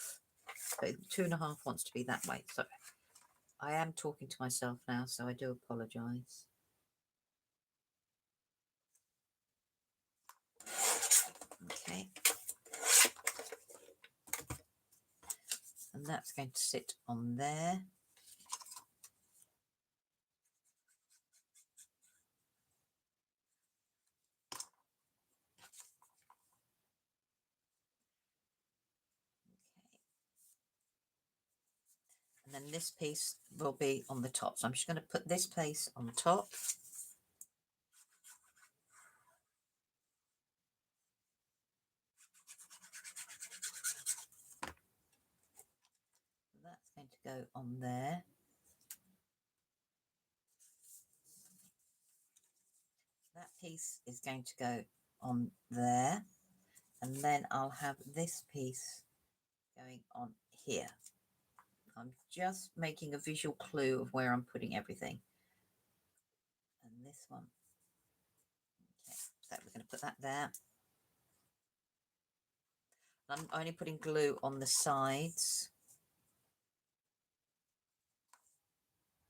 But 2.5 wants to be that way. So I am talking to myself now, so I do apologise. Okay. And that's going to sit on there. And then this piece will be on the top. So I'm just going to put this piece on the top. That's going to go on there. That piece is going to go on there. And then I'll have this piece going on here. I'm just making a visual clue of where I'm putting everything. And this one. Okay, so we're going to put that there. I'm only putting glue on the sides.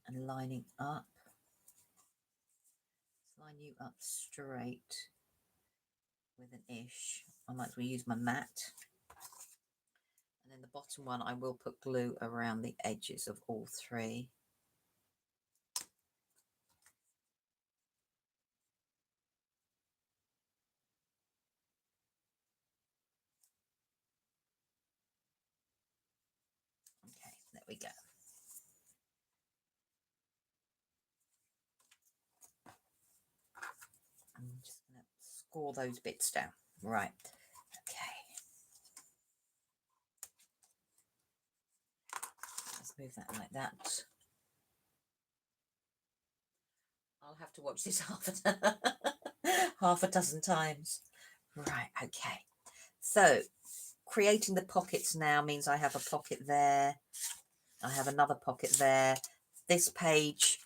And lining up. Line you up straight with an ish. I might as well use my mat. And then the bottom one, I will put glue around the edges of all 3. Okay, there we go. I'm just going to score those bits down. Right. Okay. Let's move that like that. I'll have to watch this half a dozen times. Right, okay. So creating the pockets now means I have a pocket there. I have another pocket there. This page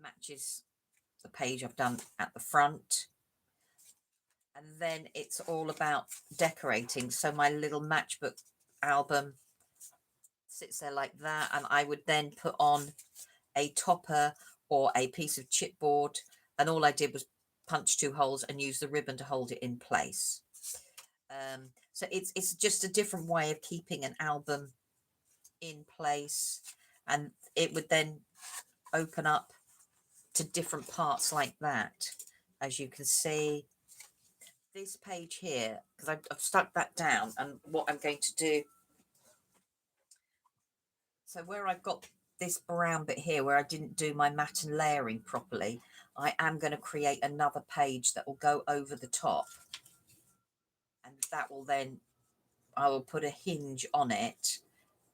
matches the page I've done at the front. And then it's all about decorating. So my little matchbook album sits there like that. And I would then put on a topper or a piece of chipboard. And all I did was punch 2 holes and use the ribbon to hold it in place. So it's just a different way of keeping an album in place. And it would then open up to different parts like that. As you can see, this page here, because I've stuck that down, and what I'm going to do, so where I've got this brown bit here where I didn't do my mat and layering properly, I am going to create another page that will go over the top, and that will then, I will put a hinge on it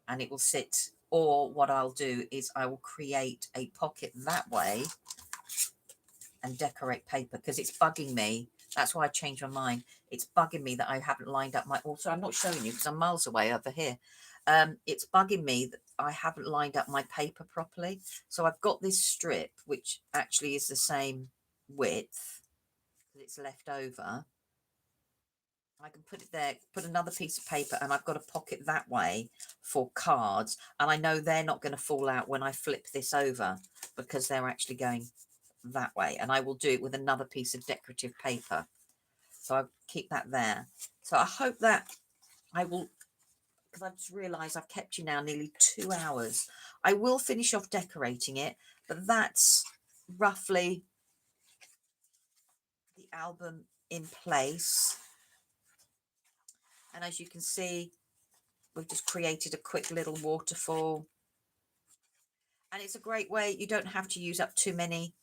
and it will sit Or what I'll do is I will create a pocket that way and decorate paper, because it's bugging me. That's why I changed my mind. It's bugging me that I haven't lined up my, also I'm not showing you because I'm miles away over here. It's bugging me that I haven't lined up my paper properly. So I've got this strip, which actually is the same width that it's left over. I can put it there, put another piece of paper, and I've got a pocket that way for cards. And I know they're not going to fall out when I flip this over because they're actually going that way. And I will do it with another piece of decorative paper. So I'll keep that there. So I hope that I will, because I've just realised I've kept you now nearly 2 hours. I will finish off decorating it, but that's roughly the album in place. And as you can see, we've just created a quick little waterfall. And it's a great way, you don't have to use up too many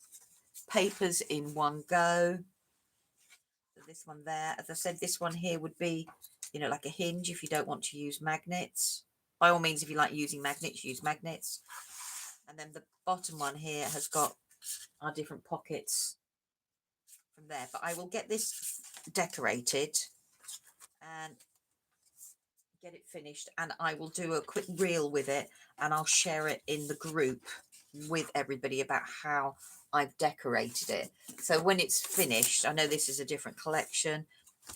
papers in one go. This one there, as I said, this one here would be, you know, like a hinge if you don't want to use magnets. By all means, if you like using magnets, use magnets. And then the bottom one here has got our different pockets from there. But I will get this decorated and get it finished, and I will do a quick reel with it, and I'll share it in the group with everybody about how I've decorated it. So when it's finished, I know this is a different collection.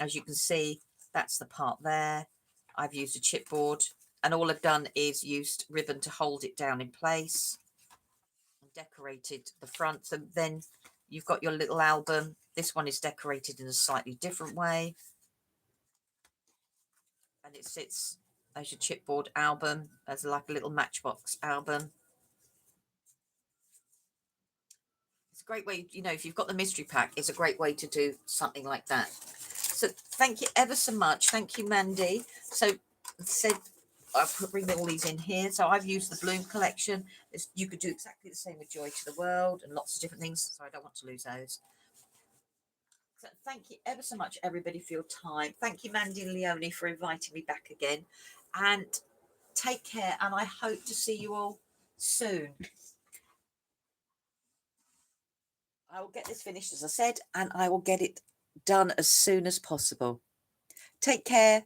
As you can see, that's the part there. I've used a chipboard, and all I've done is used ribbon to hold it down in place and decorated the front. So then you've got your little album. This one is decorated in a slightly different way, and it sits as your chipboard album, as like a little Matchbox album. It's a great way, you know, if you've got the mystery pack, it's a great way to do something like that. So thank you ever so much. Thank you, Mandy. So said I'll bring all these in here. So I've used the Bloom collection. You could do exactly the same with Joy to the World and lots of different things. So I don't want to lose those. So thank you ever so much, everybody, for your time. Thank you, Mandy and Leonie, for inviting me back again. And take care, and I hope to see you all soon. I will get this finished, as I said, and I will get it done as soon as possible. Take care.